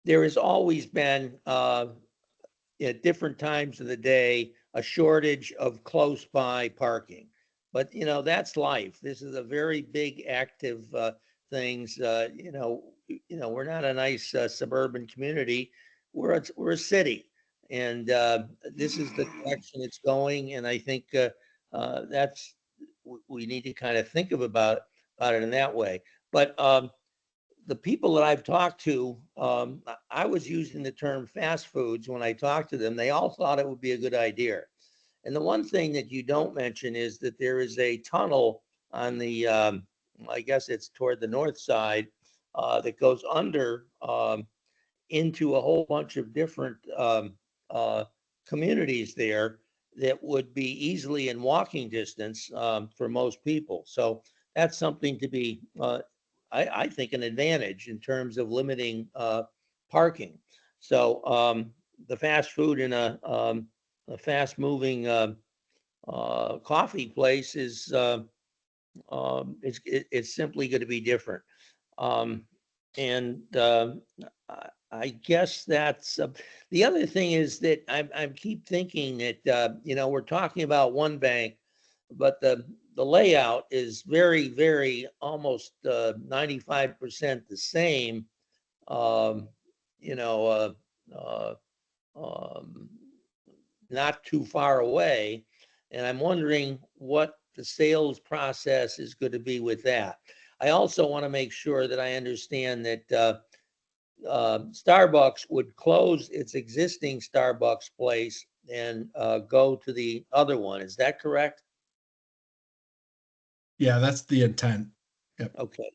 there has always been at different times of the day a shortage of close by parking. But that's life. This is a very big active things. We're not a nice suburban community. We're a city, and this is the direction it's going. And I think that's we need to kind of think about it in that way. But the people that I've talked to, I was using the term fast foods when I talked to them. They all thought it would be a good idea. And the one thing that you don't mention is that there is a tunnel on the, I guess it's toward the north side, that goes under into a whole bunch of different communities there that would be easily in walking distance for most people. So that's something to be, I think, an advantage in terms of limiting parking. So the fast food in a fast moving coffee place is it's simply going to be different. And I guess that's the other thing is that I keep thinking that we're talking about one bank, but the layout is very, very almost 95% the same. Not too far away. And I'm wondering what the sales process is going to be with that. I also want to make sure that I understand that Starbucks would close its existing Starbucks place and go to the other one. Is that correct? Yeah, that's the intent. Yep. Okay.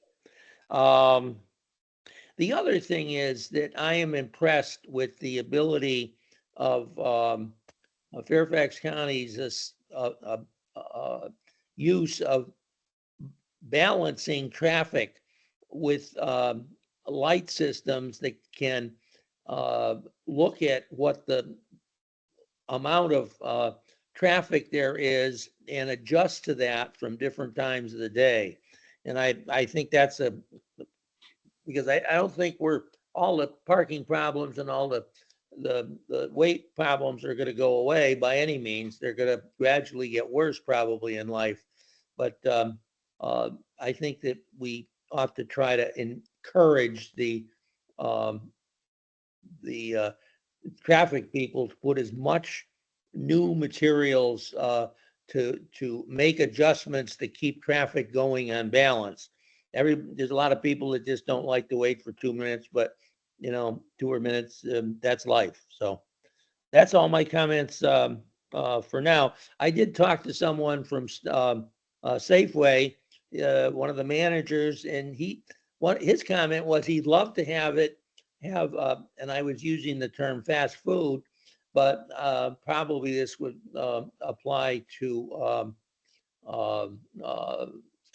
The other thing is that I am impressed with the ability of Fairfax County's use of balancing traffic with light systems that can look at what the amount of traffic there is and adjust to that from different times of the day. And I think that's because I don't think we're all the parking problems and all the the weight problems are going to go away by any means. They're going to gradually get worse probably in life. But I think that we ought to try to encourage um, the traffic people to put as much new materials to make adjustments to keep traffic going on balance. There's a lot of people that just don't like to wait for 2 minutes, but 2 minutes, that's life. So that's all my comments for now. I did talk to someone from Safeway, one of the managers, and his comment was he'd love to have, and I was using the term fast food, but probably this would apply to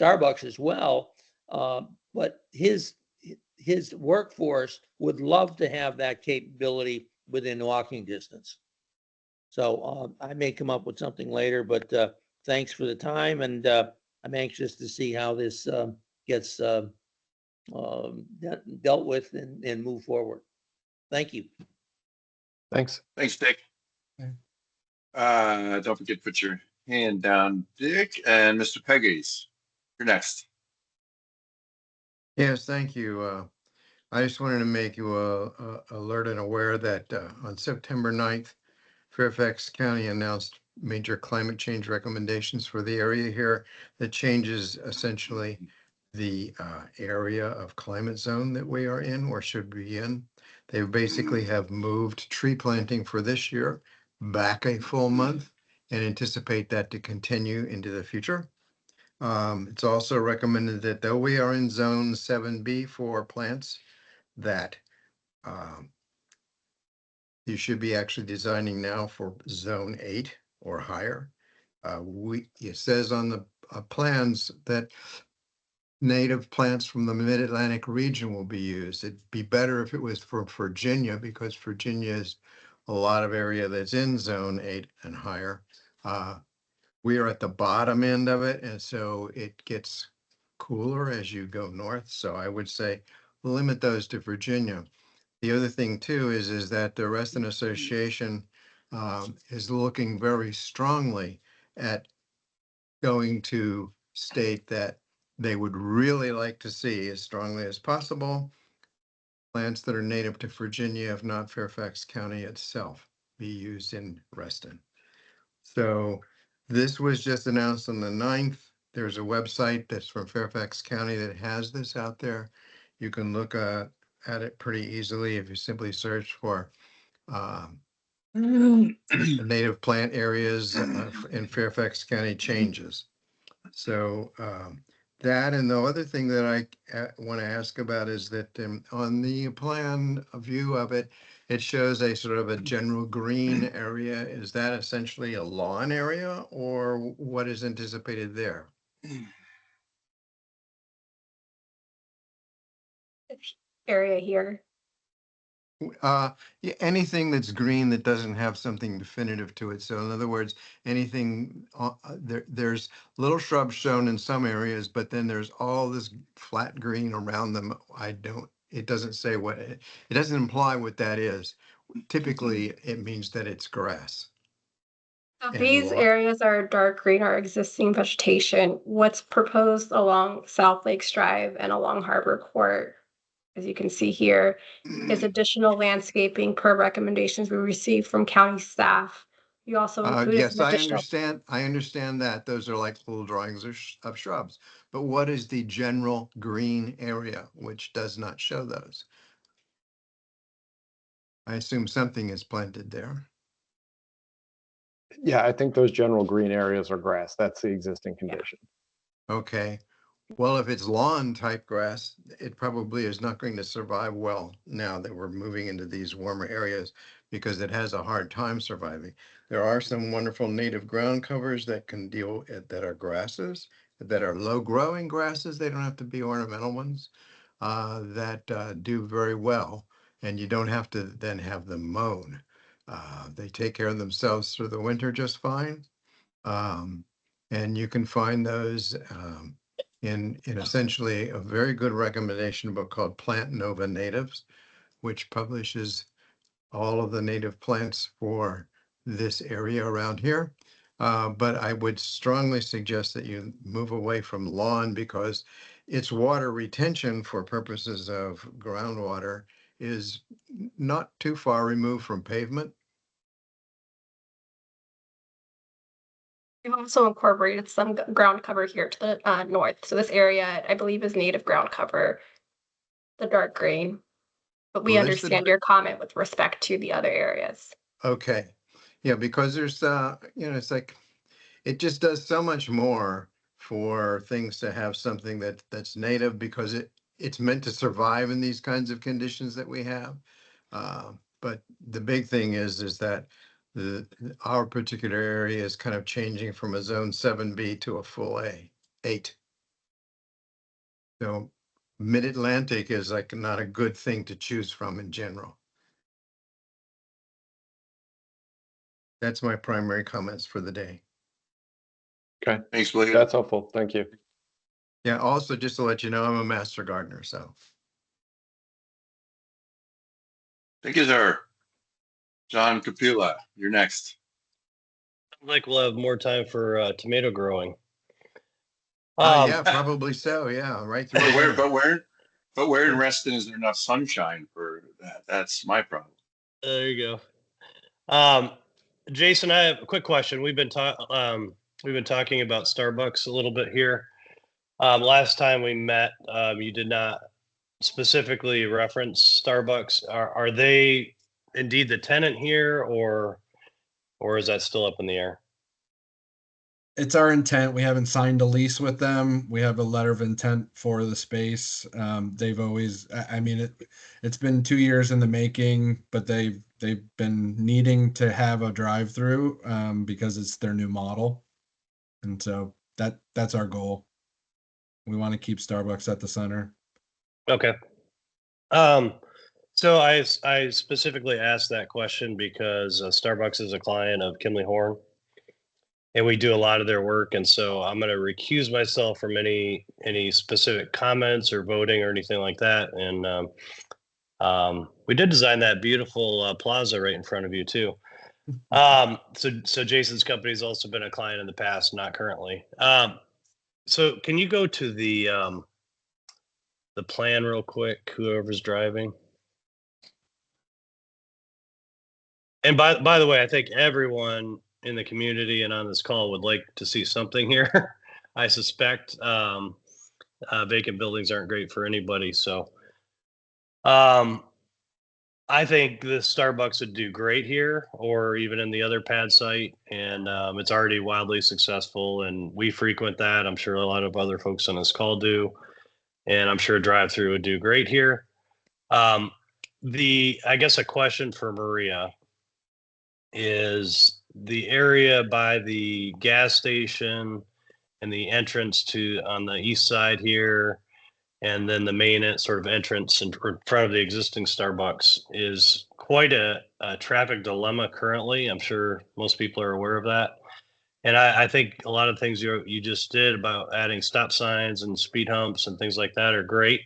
Starbucks as well. But his workforce would love to have that capability within walking distance. So I may come up with something later, but thanks for the time, and I'm anxious to see how this gets dealt with and move forward. Thank you. Thanks. Thanks, Dick. Don't forget to put your hand down, Dick, and Mr. Peggies. You're next. Yes, thank you. I just wanted to make you alert and aware that on September 9th, Fairfax County announced major climate change recommendations for the area here that changes essentially the area of climate zone that we are in or should be in. They basically have moved tree planting for this year back a full month and anticipate that to continue into the future. It's also recommended that though we are in zone 7B for plants, that you should be actually designing now for zone 8 or higher. It says on the plans that native plants from the Mid-Atlantic region will be used. It'd be better if it was for Virginia, because Virginia is a lot of area that's in zone 8 and higher. We are at the bottom end of it, and so it gets cooler as you go north. So I would say limit those to Virginia. The other thing too is that the Reston Association is looking very strongly at going to state that they would really like to see, as strongly as possible, plants that are native to Virginia, if not Fairfax County itself, be used in Reston. So this was just announced on the 9th. There's a website that's from Fairfax County that has this out there. You can look at it pretty easily if you simply search for native plant areas in Fairfax County changes. So that, and the other thing that I want to ask about is that on the plan, a view of it, it shows a sort of a general green area. Is that essentially a lawn area, or what is anticipated there? Area here. Yeah, anything that's green that doesn't have something definitive to it. So in other words, anything there's little shrubs shown in some areas, but then there's all this flat green around them. It doesn't say what it doesn't imply what that is. Typically, it means that it's grass. So these areas are dark green, are existing vegetation. What's proposed along South Lakes Drive and along Harbor Court, as you can see here, is additional landscaping per recommendations we received from county staff. You also included yes, some I additional. I understand that. Those are like little drawings of shrubs. But what is the general green area, which does not show those? I assume something is planted there. Yeah, I think those general green areas are grass. That's the existing condition. Okay. Well, if it's lawn type grass, it probably is not going to survive well now that we're moving into these warmer areas, because it has a hard time surviving. There are some wonderful native ground covers that can deal that are grasses, that are low growing grasses. They don't have to be ornamental ones that do very well. And you don't have to then have them mown. They take care of themselves through the winter just fine. And you can find those in essentially a very good recommendation book called Plant Nova Natives, which publishes all of the native plants for this area around here. But I would strongly suggest that you move away from lawn because its water retention for purposes of groundwater is not too far removed from pavement. We've also incorporated some ground cover here to the north. So this area, I believe, is native ground cover, the dark green. But we Well, there's the- understand your comment with respect to the other areas. Okay. Yeah, because there's, it's like, it just does so much more for things to have something that's native because it's meant to survive in these kinds of conditions that we have. But the big thing is that our particular area is kind of changing from a zone 7B to a full 8. So mid-Atlantic is like not a good thing to choose from in general. That's my primary comments for the day. Okay, Thanks, William. that's helpful. Thank you. Yeah, also just to let you know, I'm a master gardener, so. Thank you, sir. John Capula, you're next. Sounds like we'll have more time for tomato growing. Yeah, probably so. Yeah, right through. But where in Reston is there enough sunshine for that? That's my problem. There you go. Jason, I have a quick question. We've been talking about Starbucks a little bit here. Last time we met, you did not specifically reference Starbucks. Are they indeed the tenant here, or is that still up in the air? It's our intent. We haven't signed a lease with them. We have a letter of intent for the space. They've always, I mean, it's been 2 years in the making, but they've been needing to have a drive-through because it's their new model, and so that's our goal. We want to keep Starbucks at the center. Okay. So I specifically asked that question because Starbucks is a client of Kimley Horn, and we do a lot of their work. And so I'm going to recuse myself from any specific comments or voting or anything like that. And we did design that beautiful plaza right in front of you too. So Jason's company has also been a client in the past, not currently. So can you go to the plan real quick, whoever's driving? And by the way, I think everyone in the community and on this call would like to see something here. I suspect vacant buildings aren't great for anybody. So I think the Starbucks would do great here, or even in the other pad site. And it's already wildly successful, and we frequent that. I'm sure a lot of other folks on this call do. And I'm sure drive-through would do great here. I guess a question for Maria is the area by the gas station and the entrance on the east side here, and then the main sort of entrance in front of the existing Starbucks is quite a traffic dilemma currently. I'm sure most people are aware of that. And I think a lot of things you just did about adding stop signs and speed humps and things like that are great.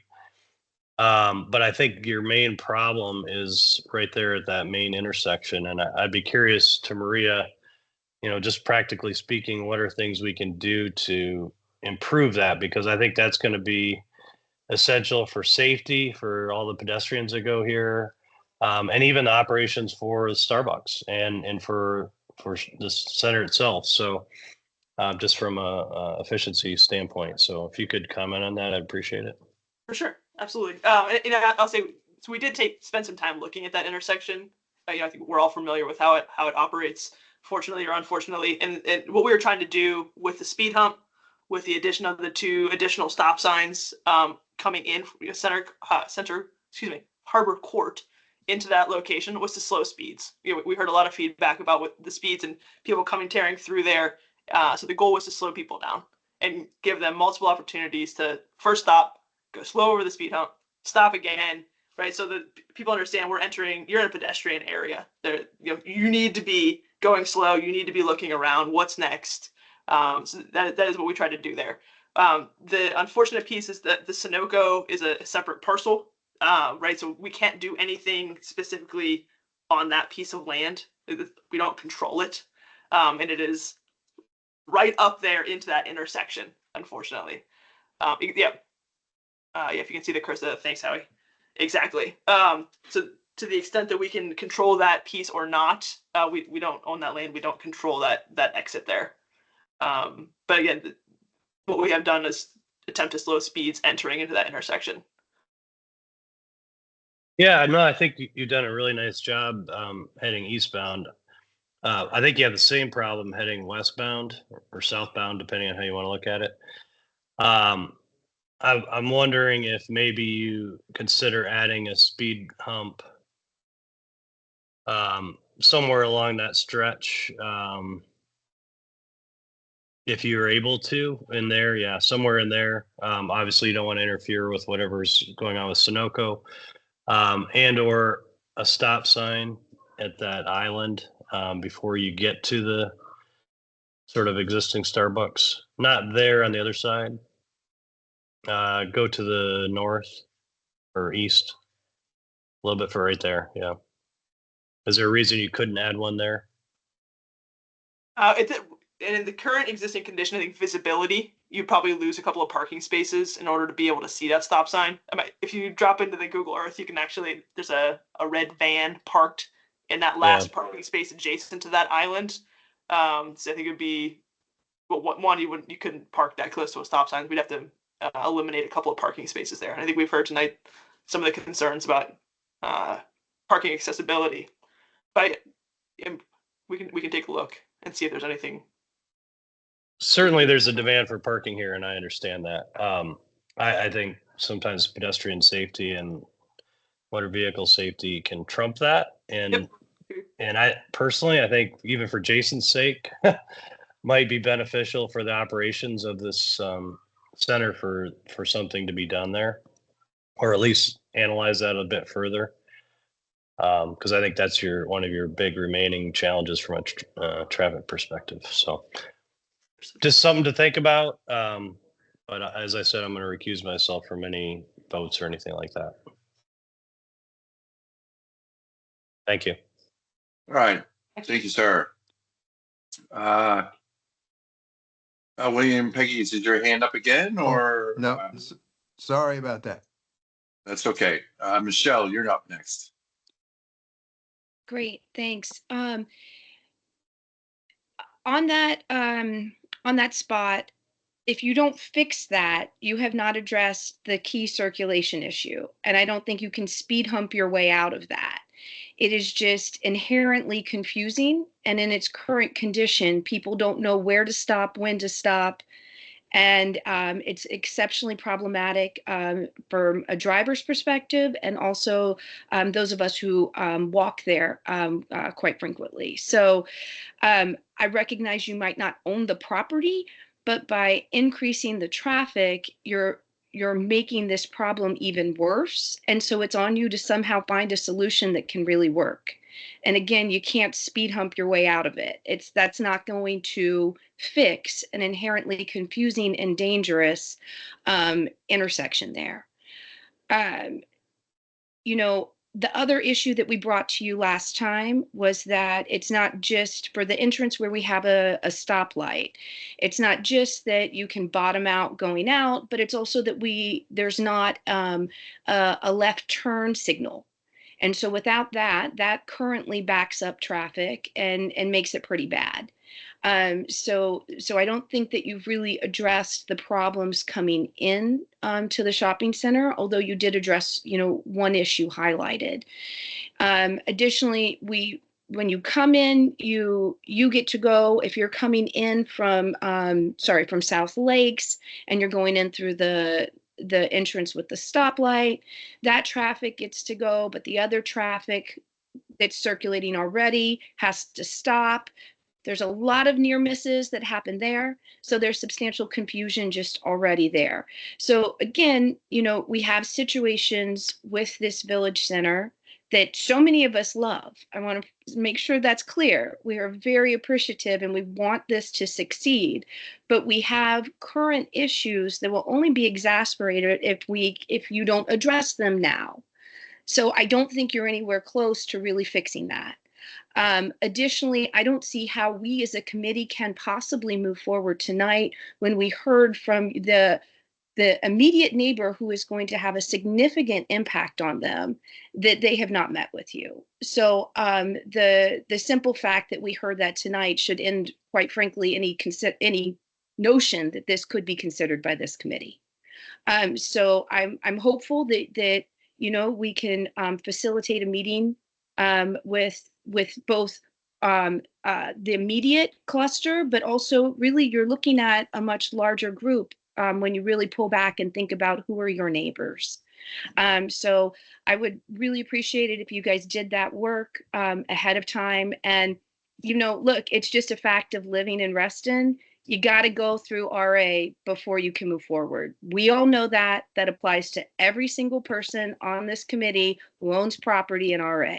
But I think your main problem is right there at that main intersection. And I'd be curious to Maria, just practically speaking, what are things we can do to improve that? Because I think that's going to be essential for safety for all the pedestrians that go here, and even the operations for Starbucks and for the center itself. So just from a efficiency standpoint. So if you could comment on that, I'd appreciate it. For sure, absolutely. I'll say, so we did spend some time looking at that intersection. I think we're all familiar with how it operates, fortunately or unfortunately. And what we were trying to do with the speed hump, with the addition of the 2 additional stop signs coming in from Harbor Court into that location, was to slow speeds. We heard a lot of feedback about with the speeds and people tearing through there. So the goal was to slow people down and give them multiple opportunities to first stop, go slow over the speed hump, stop again, right? So that people understand you're in a pedestrian area. You need to be going slow. You need to be looking around. What's next? So that is what we tried to do there. The unfortunate piece is that the Sunoco is a separate parcel, right? So we can't do anything specifically on that piece of land. We don't control it. And it is right up there into that intersection, unfortunately. Yeah. Yeah, if you can see the cursor, thanks, Howie. Exactly. So to the extent that we can control that piece or not, we don't own that land. We don't control that exit there. But again, what we have done is attempt to slow speeds entering into that intersection. Yeah, no, I think you've done a really nice job heading eastbound. I think you have the same problem heading westbound or southbound, depending on how you want to look at it. I'm wondering if maybe you consider adding a speed hump somewhere along that stretch. If you're able to in there, yeah, somewhere in there. Obviously, you don't want to interfere with whatever's going on with Sunoco, and or a stop sign at that island before you get to the sort of existing Starbucks. Not there on the other side. Go to the north or east a little bit for right there. Yeah. Is there a reason you couldn't add one there? And in the current existing condition, I think visibility, you'd probably lose a couple of parking spaces in order to be able to see that stop sign. If you drop into the Google Earth, you can actually, there's a red van parked in that last parking space adjacent to that island. So I think it would be, well, one, you couldn't park that close to a stop sign. We'd have to eliminate a couple of parking spaces there. And I think we've heard tonight some of the concerns about parking accessibility. But we can take a look and see if there's anything. Certainly there's a demand for parking here, and I understand that. I think sometimes pedestrian safety and motor vehicle safety can trump that. And I personally, I think even for Jason's sake, might be beneficial for the operations of this center for something to be done there, or at least analyze that a bit further. Because I think that's one of your big remaining challenges from a traffic perspective. So just something to think about. But as I said, I'm going to recuse myself from any votes or anything like that. Thank you. All right. Thank you, sir. William, Peggy, is your hand up again or? No, sorry about that. That's okay. Michelle, you're up next. Great, thanks. On that spot, if you don't fix that, you have not addressed the key circulation issue. And I don't think you can speed hump your way out of that. It is just inherently confusing. And in its current condition, people don't know where to stop, when to stop. And it's exceptionally problematic from a driver's perspective, and also those of us who walk there quite frequently. So I recognize you might not own the property, but by increasing the traffic, you're making this problem even worse. And so it's on you to somehow find a solution that can really work. And again, you can't speed hump your way out of it. That's not going to fix an inherently confusing and dangerous intersection there. The other issue that we brought to you last time was that it's not just for the entrance where we have a stoplight. It's not just that you can bottom out going out, but it's also that there's not a left turn signal. And so without that currently backs up traffic and makes it pretty bad. So I don't think that you've really addressed the problems coming in to the shopping center, although you did address, one issue highlighted. Additionally, when you come in, you get to go, if you're coming in from South Lakes and you're going in through the entrance with the stoplight, that traffic gets to go, but the other traffic that's circulating already has to stop. There's a lot of near misses that happen there. So there's substantial confusion just already there. So again, we have situations with this village center that so many of us love. I want to make sure that's clear. We are very appreciative and we want this to succeed, but we have current issues that will only be exacerbated if you don't address them now. So I don't think you're anywhere close to really fixing that. Additionally, I don't see how we as a committee can possibly move forward tonight when we heard from the immediate neighbor who is going to have a significant impact on them that they have not met with you. So the simple fact that we heard that tonight should end, quite frankly, any notion that this could be considered by this committee. So I'm hopeful that we can facilitate a meeting with both the immediate cluster, but also really you're looking at a much larger group when you really pull back and think about who are your neighbors. So I would really appreciate it if you guys did that work ahead of time. And, look, it's just a fact of living in Reston. You got to go through RA before you can move forward. We all know that. That applies to every single person on this committee who owns property in RA.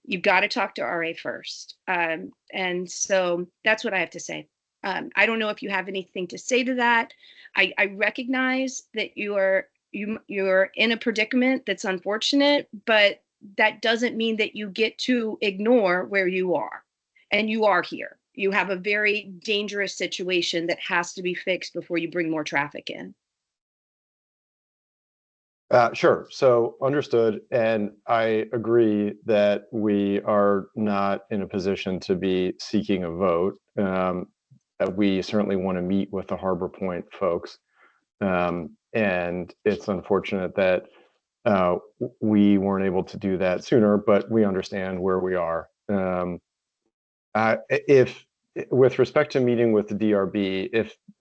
You've got to talk to RA first. And so that's what I have to say. I don't know if you have anything to say to that. I recognize that you're in a predicament that's unfortunate, but that doesn't mean that you get to ignore where you are. And you are here. You have a very dangerous situation that has to be fixed before you bring more traffic in. Sure. So understood. And I agree that we are not in a position to be seeking a vote. We certainly want to meet with the Harbor Point folks. And it's unfortunate that we weren't able to do that sooner, but we understand where we are. If with respect to meeting with the DRB,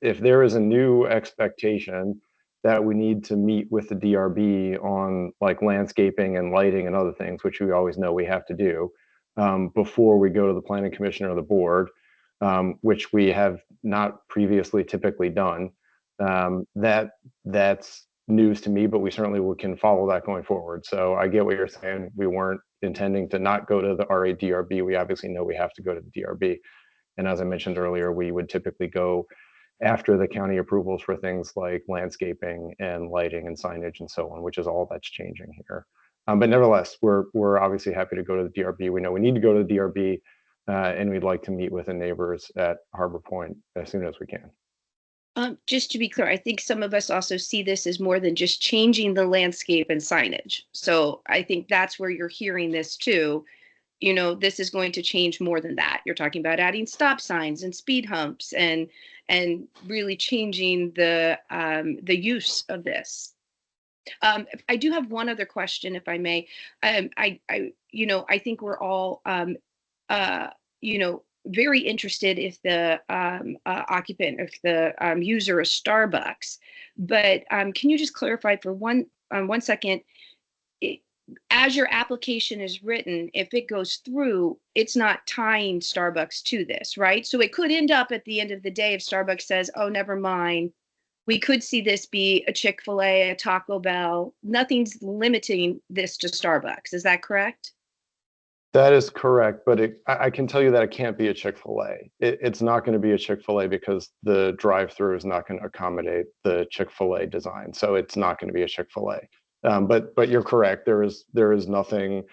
if there is a new expectation that we need to meet with the DRB on like landscaping and lighting and other things, which we always know we have to do before we go to the planning commission or the board, which we have not previously typically done, that's news to me, but we certainly can follow that going forward. So I get what you're saying. We weren't intending to not go to the RA DRB. We obviously know we have to go to the DRB. And as I mentioned earlier, we would typically go after the county approvals for things like landscaping and lighting and signage and so on, which is all that's changing here. But nevertheless, we're obviously happy to go to the DRB. We know we need to go to the DRB, and we'd like to meet with the neighbors at Harbor Point as soon as we can. Just to be clear, I think some of us also see this as more than just changing the landscape and signage. So I think that's where you're hearing this too. This is going to change more than that. You're talking about adding stop signs and speed humps and really changing the use of this. I do have one other question, if I may. I think we're all very interested if the occupant, if the user is Starbucks. But can you just clarify for one second? As your application is written, if it goes through, it's not tying Starbucks to this, right? So it could end up at the end of the day if Starbucks says, oh, never mind, we could see this be a Chick-fil-A, a Taco Bell. Nothing's limiting this to Starbucks. Is that correct? That is correct, but I can tell you that it can't be a Chick-fil-A. It's not going to be a Chick-fil-A because the drive-through is not going to accommodate the Chick-fil-A design. So it's not going to be a Chick-fil-A. But you're correct. There is nothing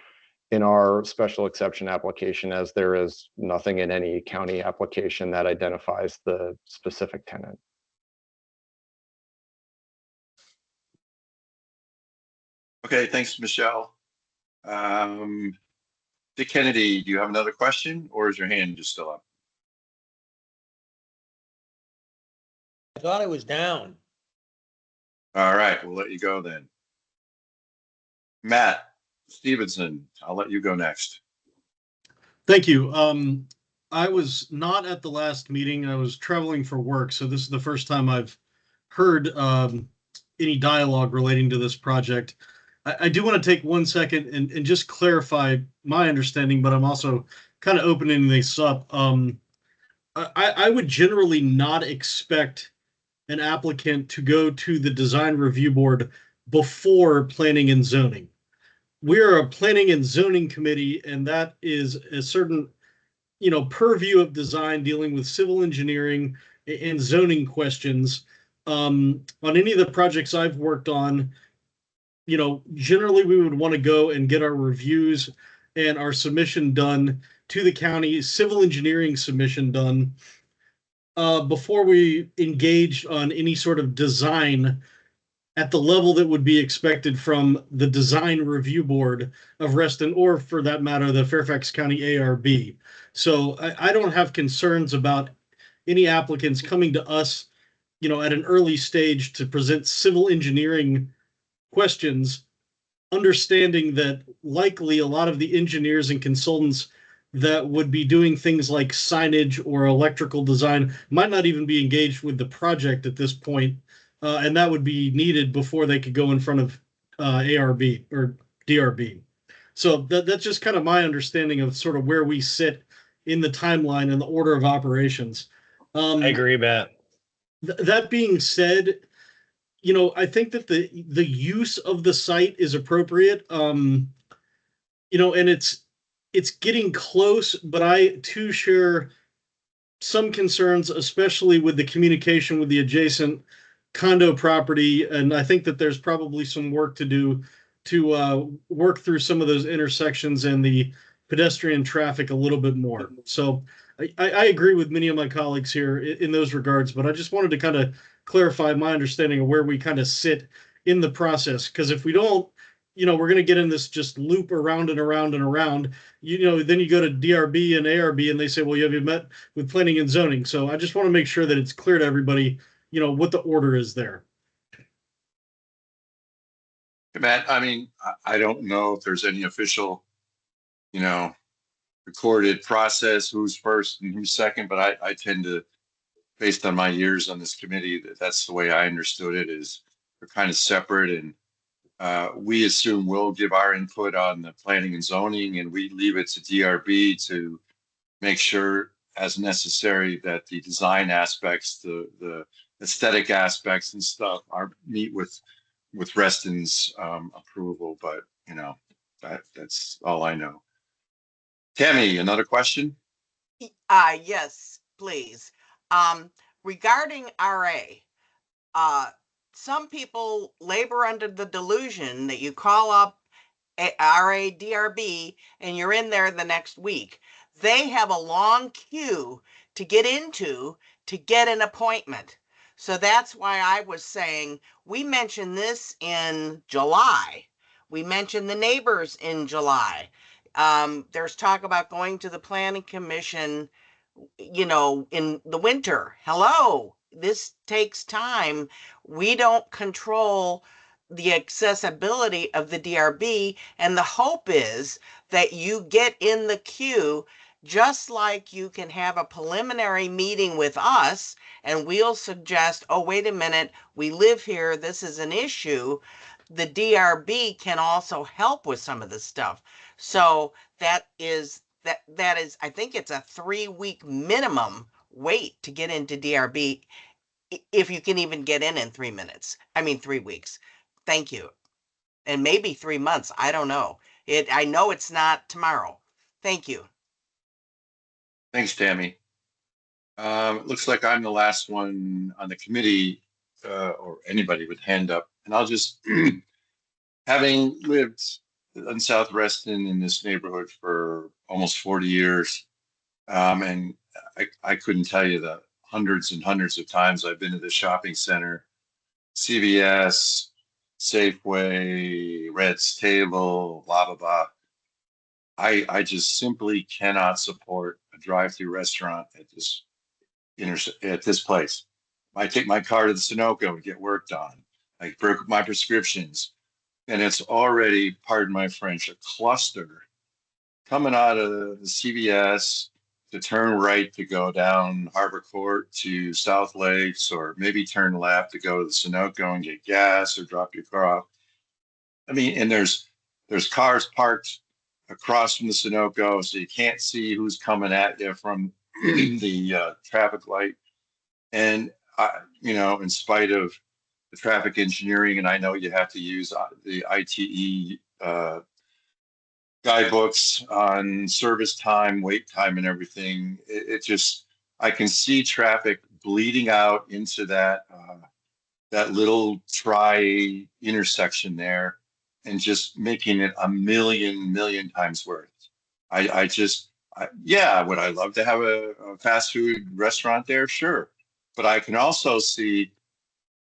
in our special exception application, as there is nothing in any county application that identifies the specific tenant. Okay, thanks, Michelle. Dick Kennedy, do you have another question, or is your hand just still up? I thought it was down. All right, we'll let you go then. Matt Stevenson, I'll let you go next. Thank you. I was not at the last meeting. I was traveling for work, so this is the first time I've heard any dialogue relating to this project. I do want to take 1 second and just clarify my understanding, but I'm also kind of opening this up. I would generally not expect an applicant to go to the design review board before planning and zoning. We are a planning and zoning committee, and that is a certain, purview of design dealing with civil engineering and zoning questions. On any of the projects I've worked on, generally we would want to go and get our reviews and our submission done to the county, civil engineering submission done before we engage on any sort of design at the level that would be expected from the design review board of Reston, or for that matter, the Fairfax County ARB. So I don't have concerns about any applicants coming to us, at an early stage to present civil engineering questions, understanding that likely a lot of the engineers and consultants that would be doing things like signage or electrical design might not even be engaged with the project at this point, and that would be needed before they could go in front of ARB or DRB. So that's just kind of my understanding of sort of where we sit in the timeline and the order of operations. I agree, Matt. That being said, I think that the use of the site is appropriate. And it's getting close, but I too share some concerns, especially with the communication with the adjacent condo property. And I think that there's probably some work to do to work through some of those intersections and the pedestrian traffic a little bit more. So I agree with many of my colleagues here in those regards, but I just wanted to kind of clarify my understanding of where we kind of sit in the process. Because if we don't, we're going to get in this just loop around and around and around. Then you go to DRB and ARB and they say, well, have you met with planning and zoning? So I just want to make sure that it's clear to everybody, what the order is there. Matt, I mean, I don't know if there's any official, recorded process, who's first and who's second, but I tend to, based on my years on this committee, that's the way I understood it, is they're kind of separate, and we assume we'll give our input on the planning and zoning, and we leave it to DRB to make sure as necessary that the design aspects, the aesthetic aspects and stuff are meet with Reston's approval. But that's all I know. Tammy, another question? Yes, please. Regarding RA, some people labor under the delusion that you call up RA DRB and you're in there the next week. They have a long queue to get into to get an appointment. So that's why I was saying we mentioned this in July. We mentioned the neighbors in July. There's talk about going to the planning commission, in the winter. Hello, this takes time. We don't control the accessibility of the DRB, and the hope is that you get in the queue, just like you can have a preliminary meeting with us and we'll suggest, oh, wait a minute, we live here, this is an issue. The DRB can also help with some of the stuff. So that is, I think it's a 3-week minimum wait to get into DRB, if you can even get in 3 weeks. Thank you. And maybe 3 months. I don't know. I know it's not tomorrow. Thank you. Thanks, Tammy. Looks like I'm the last one on the committee, or anybody with hand up. And I'll just, having lived in South Reston in this neighborhood for almost 40 years, and I couldn't tell you the hundreds and hundreds of times I've been to the shopping center, CVS, Safeway, Red's Table, blah, blah, blah. I just simply cannot support a drive-through restaurant at this place. I take my car to the Sunoco and get work done. I broke my prescriptions, and it's already, pardon my French, a cluster coming out of the CVS to turn right to go down Harbor Court to South Lakes, or maybe turn left to go to the Sunoco and get gas or drop your car off. I mean, and there's cars parked across from the Sunoco, so you can't see who's coming at you from the traffic light. And in spite of the traffic engineering, and I know you have to use the ITE guidebooks on service time, wait time, and everything. It just, I can see traffic bleeding out into that little intersection there. and just making it a million times worth. Yeah, would I love to have a fast food restaurant there? Sure. But I can also see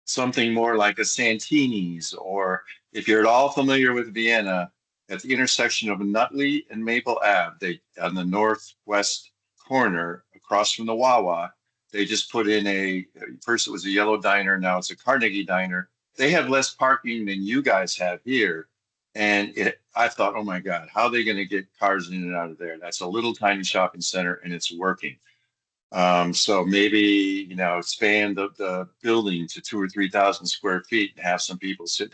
something more like a Santini's, or if you're at all familiar with Vienna, at the intersection of Nutley and Maple Ave, on the northwest corner across from the Wawa, they just put in first it was a yellow diner, now it's a Carnegie diner. They have less parking than you guys have here. And I thought, oh my God, how are they going to get cars in and out of there? That's a little tiny shopping center and it's working. So maybe, expand the building to 2,000 or 3,000 square feet and have some people sit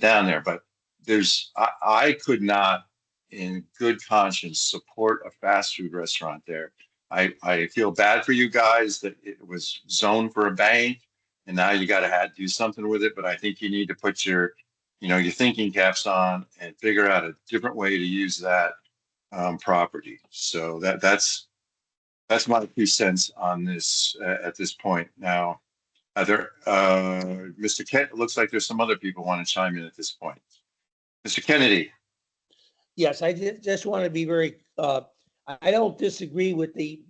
down there. But I could not, in good conscience, support a fast food restaurant there. I feel bad for you guys that it was zoned for a bank, and now you got to do something with it. But I think you need to put your thinking caps on and figure out a different way to use that property. So that's my 2 cents on this at this point. Now, Mr. Kent, it looks like there's some other people want to chime in at this point. Mr. Kennedy. Yes, I just want to be very, I don't disagree with the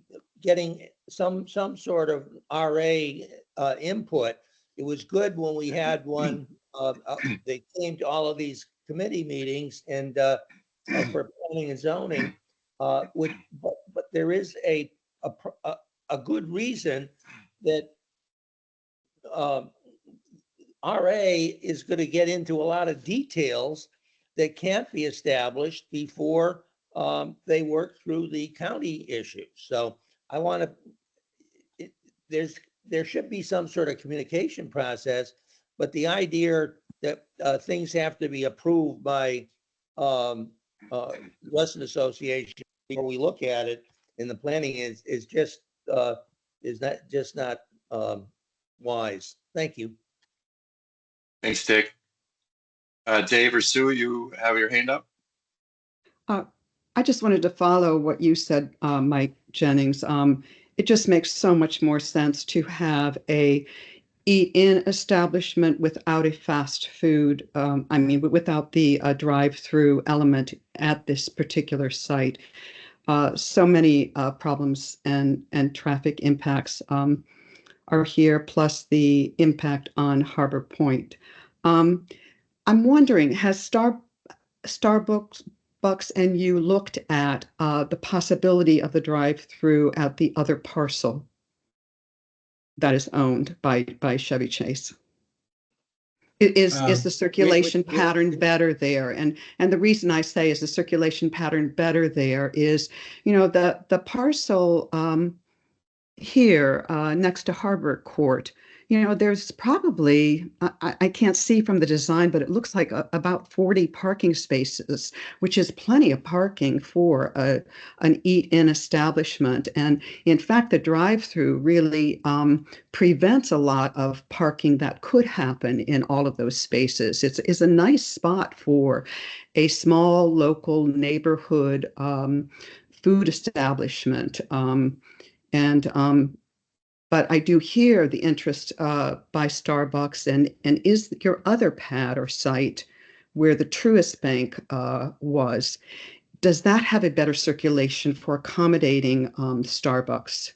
getting some sort of RA input. It was good when we had one, they came to all of these committee meetings and for planning and zoning, but there is a good reason that RA is going to get into a lot of details that can't be established before they work through the county issues. So I want to, there should be some sort of communication process, but the idea that things have to be approved by Reston Association before we look at it in the planning is just not wise. Thank you. Thanks, Dick. Dave or Sue, you have your hand up? I just wanted to follow what you said, Mike Jennings. It just makes so much more sense to have a eat-in establishment without a fast food, without the drive-through element at this particular site. So many problems and traffic impacts are here, plus the impact on Harbor Point. I'm wondering, has Starbucks and you looked at the possibility of the drive-through at the other parcel that is owned by Chevy Chase? Is the circulation pattern better there? And the reason I say is the circulation pattern better there is, the parcel here next to Harbor Court, there's probably, I can't see from the design, but it looks like about 40 parking spaces, which is plenty of parking for an eat-in establishment. And in fact, the drive-through really prevents a lot of parking that could happen in all of those spaces. It's a nice spot for a small local neighborhood food establishment. But I do hear the interest by Starbucks, and is your other pad or site where the Truist Bank was, does that have a better circulation for accommodating Starbucks?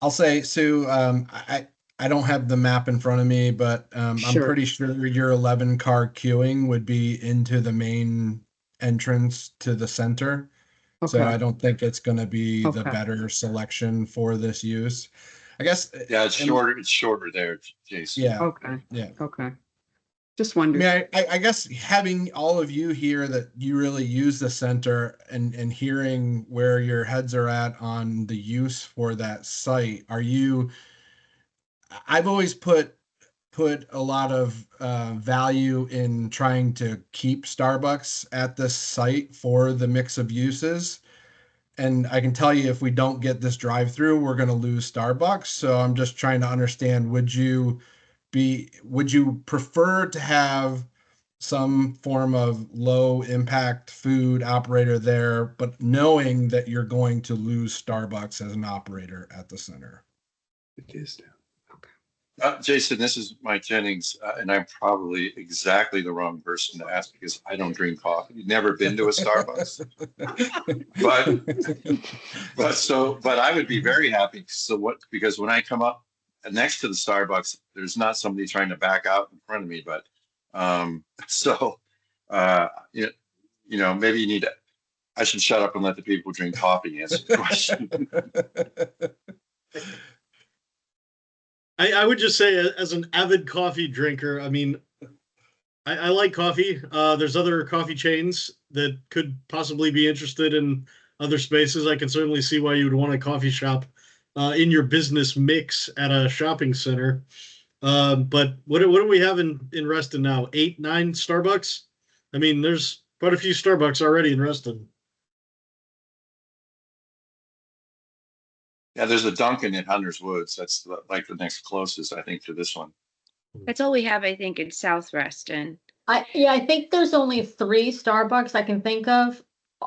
I'll say, Sue, I don't have the map in front of me, but I'm pretty sure your 11 car queuing would be into the main entrance to the center. Okay. So I don't think it's going to be the better selection for this use. I guess. Yeah, it's shorter. It's shorter there, Jason. Yeah. Okay. Yeah. Okay. Just wondering. I guess having all of you here that you really use the center and hearing where your heads are at on the use for that site, I've always put a lot of value in trying to keep Starbucks at this site for the mix of uses. And I can tell you, if we don't get this drive-through, we're going to lose Starbucks. So I'm just trying to understand, would you prefer to have some form of low impact food operator there, but knowing that you're going to lose Starbucks as an operator at the center? It is. Okay. Jason, this is Mike Jennings, and I'm probably exactly the wrong person to ask because I don't drink coffee. Never been to a Starbucks, but I would be very happy. So what? Because when I come up next to the Starbucks, there's not somebody trying to back out in front of me, but so uh, you, you know, maybe you need to. I should shut up and let the people who drink coffee answer the question. I would just say, as an avid coffee drinker, I mean, I like coffee. There's other coffee chains that could possibly be interested in other spaces. I can certainly see why you would want a coffee shop in your business mix at a shopping center. But what do we have in Reston now? 8, 9 Starbucks? I mean, there's quite a few Starbucks already in Reston. Yeah, there's a Dunkin' at Hunter's Woods. That's like the next closest, I think, to this one. That's all we have, I think, in South Reston. I think there's only 3 Starbucks I can think of.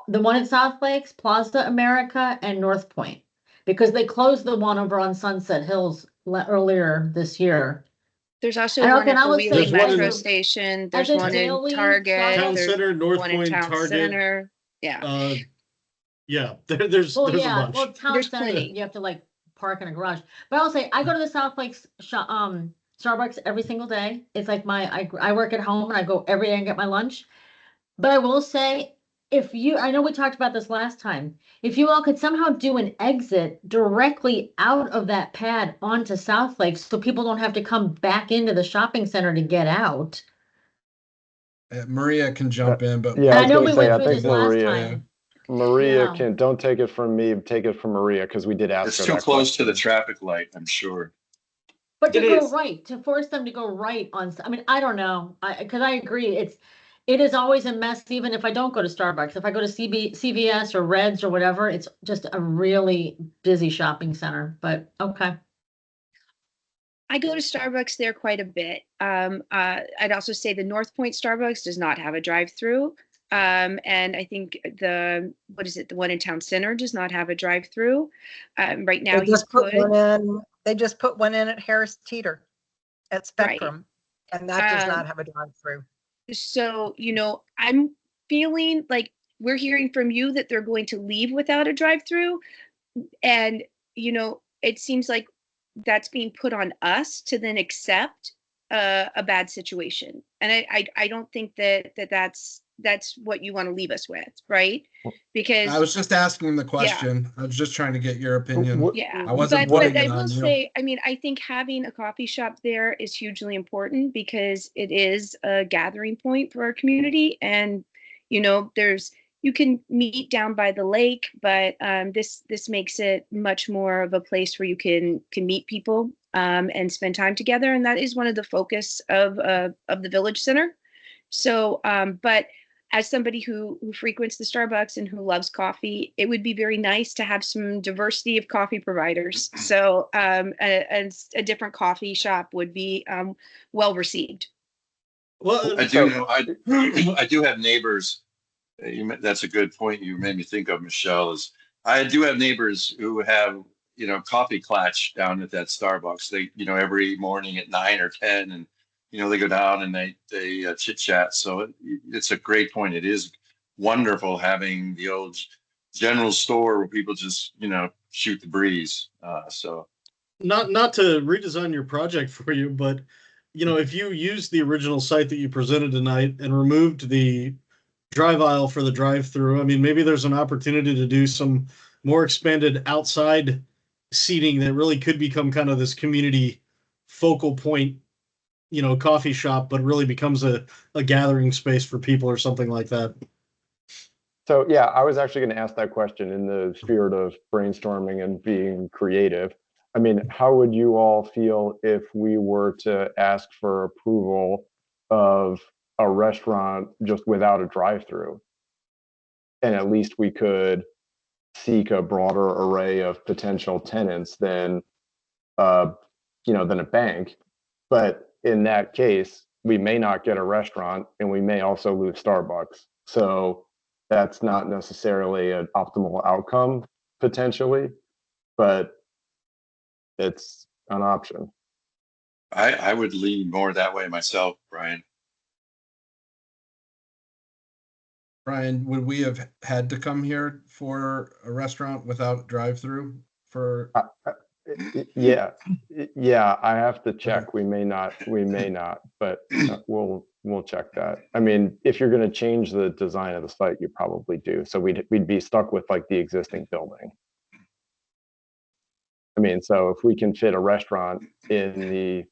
The one at South Lakes, Plaza America, and North Point, because they closed the one over on Sunset Hills earlier this year. There's also And one okay, at I the would say Wheeling one Metro in- Station. As There's a one in daily Target. Town There's Center, North one in Point, Town Target. Center. Yeah. Yeah, there's Well, a yeah, bunch. well, Town There's Center, plenty. you have to like park in a garage. But I'll say I go to the South Lakes Starbucks every single day. It's like I work at home and I go every day and get my lunch. But I will say, I know we talked about this last time. If you all could somehow do an exit directly out of that pad onto South Lakes, so people don't have to come back into the shopping center to get out. Maria can jump in, but Yeah, I I was know gonna we say, went I through think this last Maria, time. Maria Yeah. can, don't take it from me, take it from Maria, because we did ask It's her too that close to question. the traffic light, I'm sure. But to It go is. right, to force them to go right on, I mean, I don't know, because I agree, it is always a mess, even if I don't go to Starbucks. If I go to CVS or Reds or whatever, it's just a really busy shopping center, but okay. I go to Starbucks there quite a bit. I'd also say the North Point Starbucks does not have a drive-through. And I think the one in Town Center does not have a drive-through. Right now, you could. They just put one in at Harris Teeter at Spectrum, and that does Um, not have a drive-through. So, I'm feeling like we're hearing from you that they're going to leave without a drive-through. And, it seems like that's being put on us to then accept a bad situation. And I don't think that's what you want to leave us with, right? Because I was just asking the question. I was just trying to get your opinion. yeah, I wasn't but putting I it will on you. say, I mean, I think having a coffee shop there is hugely important because it is a gathering point for our community, and you can meet down by the lake, but this makes it much more of a place where you can meet people and spend time together, and that is one of the focus of the Village Center. So, but as somebody who frequents the Starbucks and who loves coffee, it would be very nice to have some diversity of coffee providers. So a different coffee shop would be well received. Well, I do know, I do have neighbors. That's a good point you made me think of, Michelle, is I do have neighbors who have, coffee klatch down at that Starbucks. They, every morning at 9 or 10, and, they go down and they chit chat. So it's a great point. It is wonderful having the old general store where people just, shoot the breeze. So not to redesign your project for you, but if you use the original site that you presented tonight and removed the drive aisle for the drive-through, I mean, maybe there's an opportunity to do some more expanded outside seating that really could become kind of this community focal point, coffee shop, but really becomes a gathering space for people or something like that. So yeah, I was actually going to ask that question in the spirit of brainstorming and being creative. I mean, how would you all feel if we were to ask for approval of a restaurant just without a drive-through? And at least we could seek a broader array of potential tenants than than a bank. But in that case, we may not get a restaurant and we may also lose Starbucks. So that's not necessarily an optimal outcome potentially, but it's an option. I would lean more that way myself, Brian. Brian, would we have had to come here for a restaurant without drive-through for? Yeah, I have to check. We may not, but we'll check that. I mean, if you're going to change the design of the site, you probably do. So we'd be stuck with like the existing building. I mean, so if we can fit a restaurant in the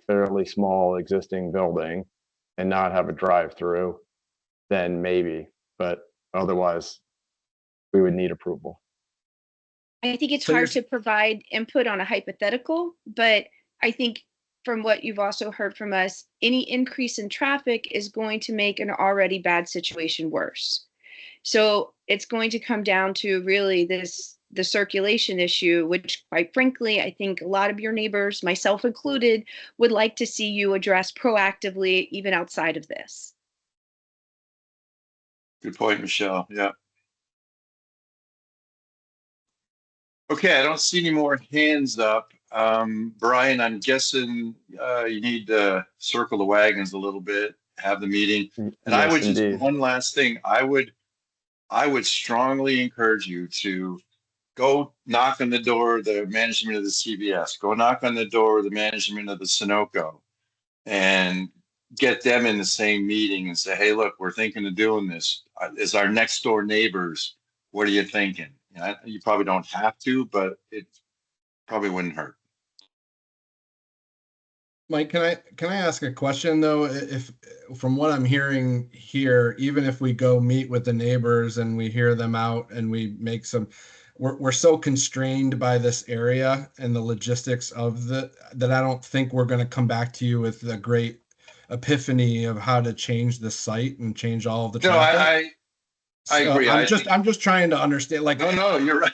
fairly small existing building and not have a drive-through, then maybe, but otherwise we would need approval. I think it's So hard to provide input on a hypothetical, but I think from what you've also heard from us, any increase in traffic is going to make an already bad situation worse. So it's going to come down to really the circulation issue, which quite frankly, I think a lot of your neighbors, myself included, would like to see you address proactively, even outside of this. Good point, Michelle. Yeah. Okay, I don't see any more hands up. Brian, I'm guessing you need to circle the wagons a little bit, have the meeting. And yes, I would just, indeed. one last thing, I would strongly encourage you to go knock on the door of the management of the CVS, go knock on the door of the management of the Sunoco, and get them in the same meeting and say, hey, look, we're thinking of doing this. As our next door neighbors, what are you thinking? You probably don't have to, but it probably wouldn't hurt. Mike, can I ask a question though? If from what I'm hearing here, even if we go meet with the neighbors and we hear them out and we make some, we're so constrained by this area and the logistics of that I don't think we're going to come back to you with a great epiphany of how to change the site and change all of the traffic. I agree. I'm just trying to understand. Like, no, you're right.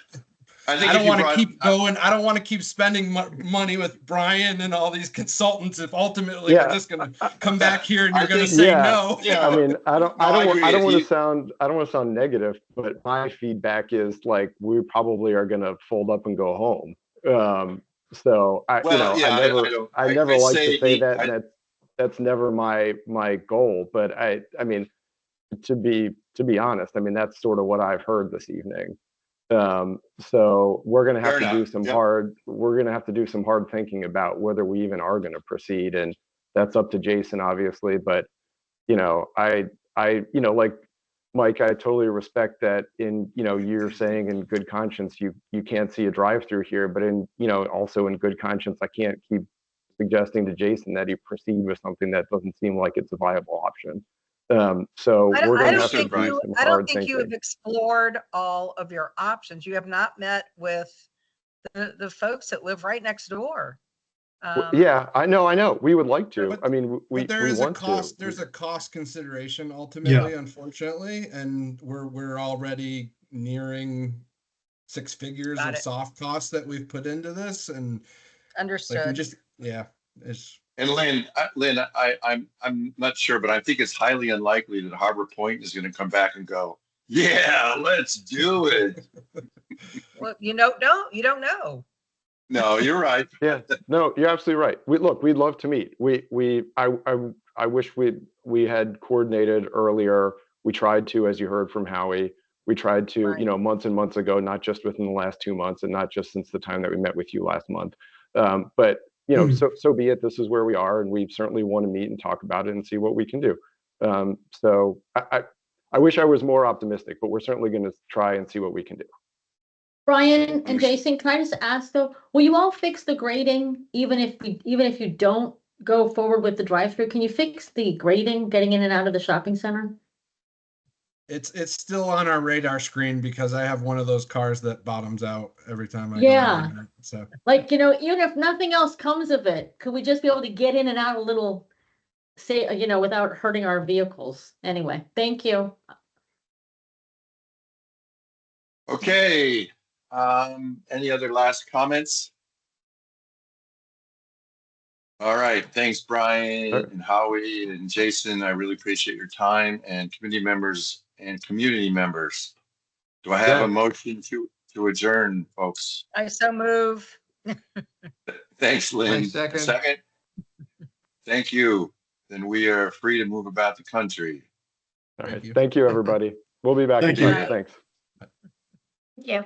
I don't want to keep going. I don't want to keep spending money with Brian and all these consultants if ultimately we're just going to come back here and you're going to say no. Yeah. I mean, I don't want to sound negative, but my feedback is like we probably are going to fold up and go home. So I never like to say that, and that's never my goal. But I mean, to be honest, I mean that's sort of what I've heard this evening. So we're going to have to do some hard thinking about whether we even are going to proceed, and that's up to Jason, obviously. But I like Mike, I totally respect that. You're saying in good conscience you can't see a drive-through here, but also in good conscience I can't keep suggesting to Jason that he proceed with something that doesn't seem like it's a viable option. So we're going to have to do some hard thinking. I don't think you have explored all of your options. You have not met with the folks that live right next door. Yeah, I know. We would like to. I mean, we want to. There's a cost consideration ultimately, unfortunately, and we're already nearing six figures of soft costs that we've put into this, and understood. And Lynn, I'm not sure, but I think it's highly unlikely that Harbor Point is going to come back and go, yeah, let's do it. Well, you don't know. No, you're right. Yeah, no, you're absolutely right. We'd love to meet. I wish we had coordinated earlier. We tried to, as you heard from Howie. We tried to, months and months ago, not just within the last 2 months, and not just since the time that we met with you last month. But so be it. This is where we are, and we certainly want to meet and talk about it and see what we can do. So I wish I was more optimistic, but we're certainly going to try and see what we can do. Brian and Jason, can I just ask though, will you all fix the grading even if you don't go forward with the drive-through? Can you fix the grading getting in and out of the shopping center? It's still on our radar screen because I have one of those cars that bottoms out every time I go in there, so like even if nothing else comes of it, could we just be able to get in and out a little, without hurting our vehicles? Anyway, thank you. Okay. Any other last comments? All right. Thanks, Brian and Howie and Jason. I really appreciate your time, and committee members and community members. Do I have a motion to adjourn, folks? I so move. Thanks, Lynn. Second. Second. Thank you. Then we are free to move about the country. All right. Thank you, everybody. We'll be back in Thank you. touch. Thanks. Yeah.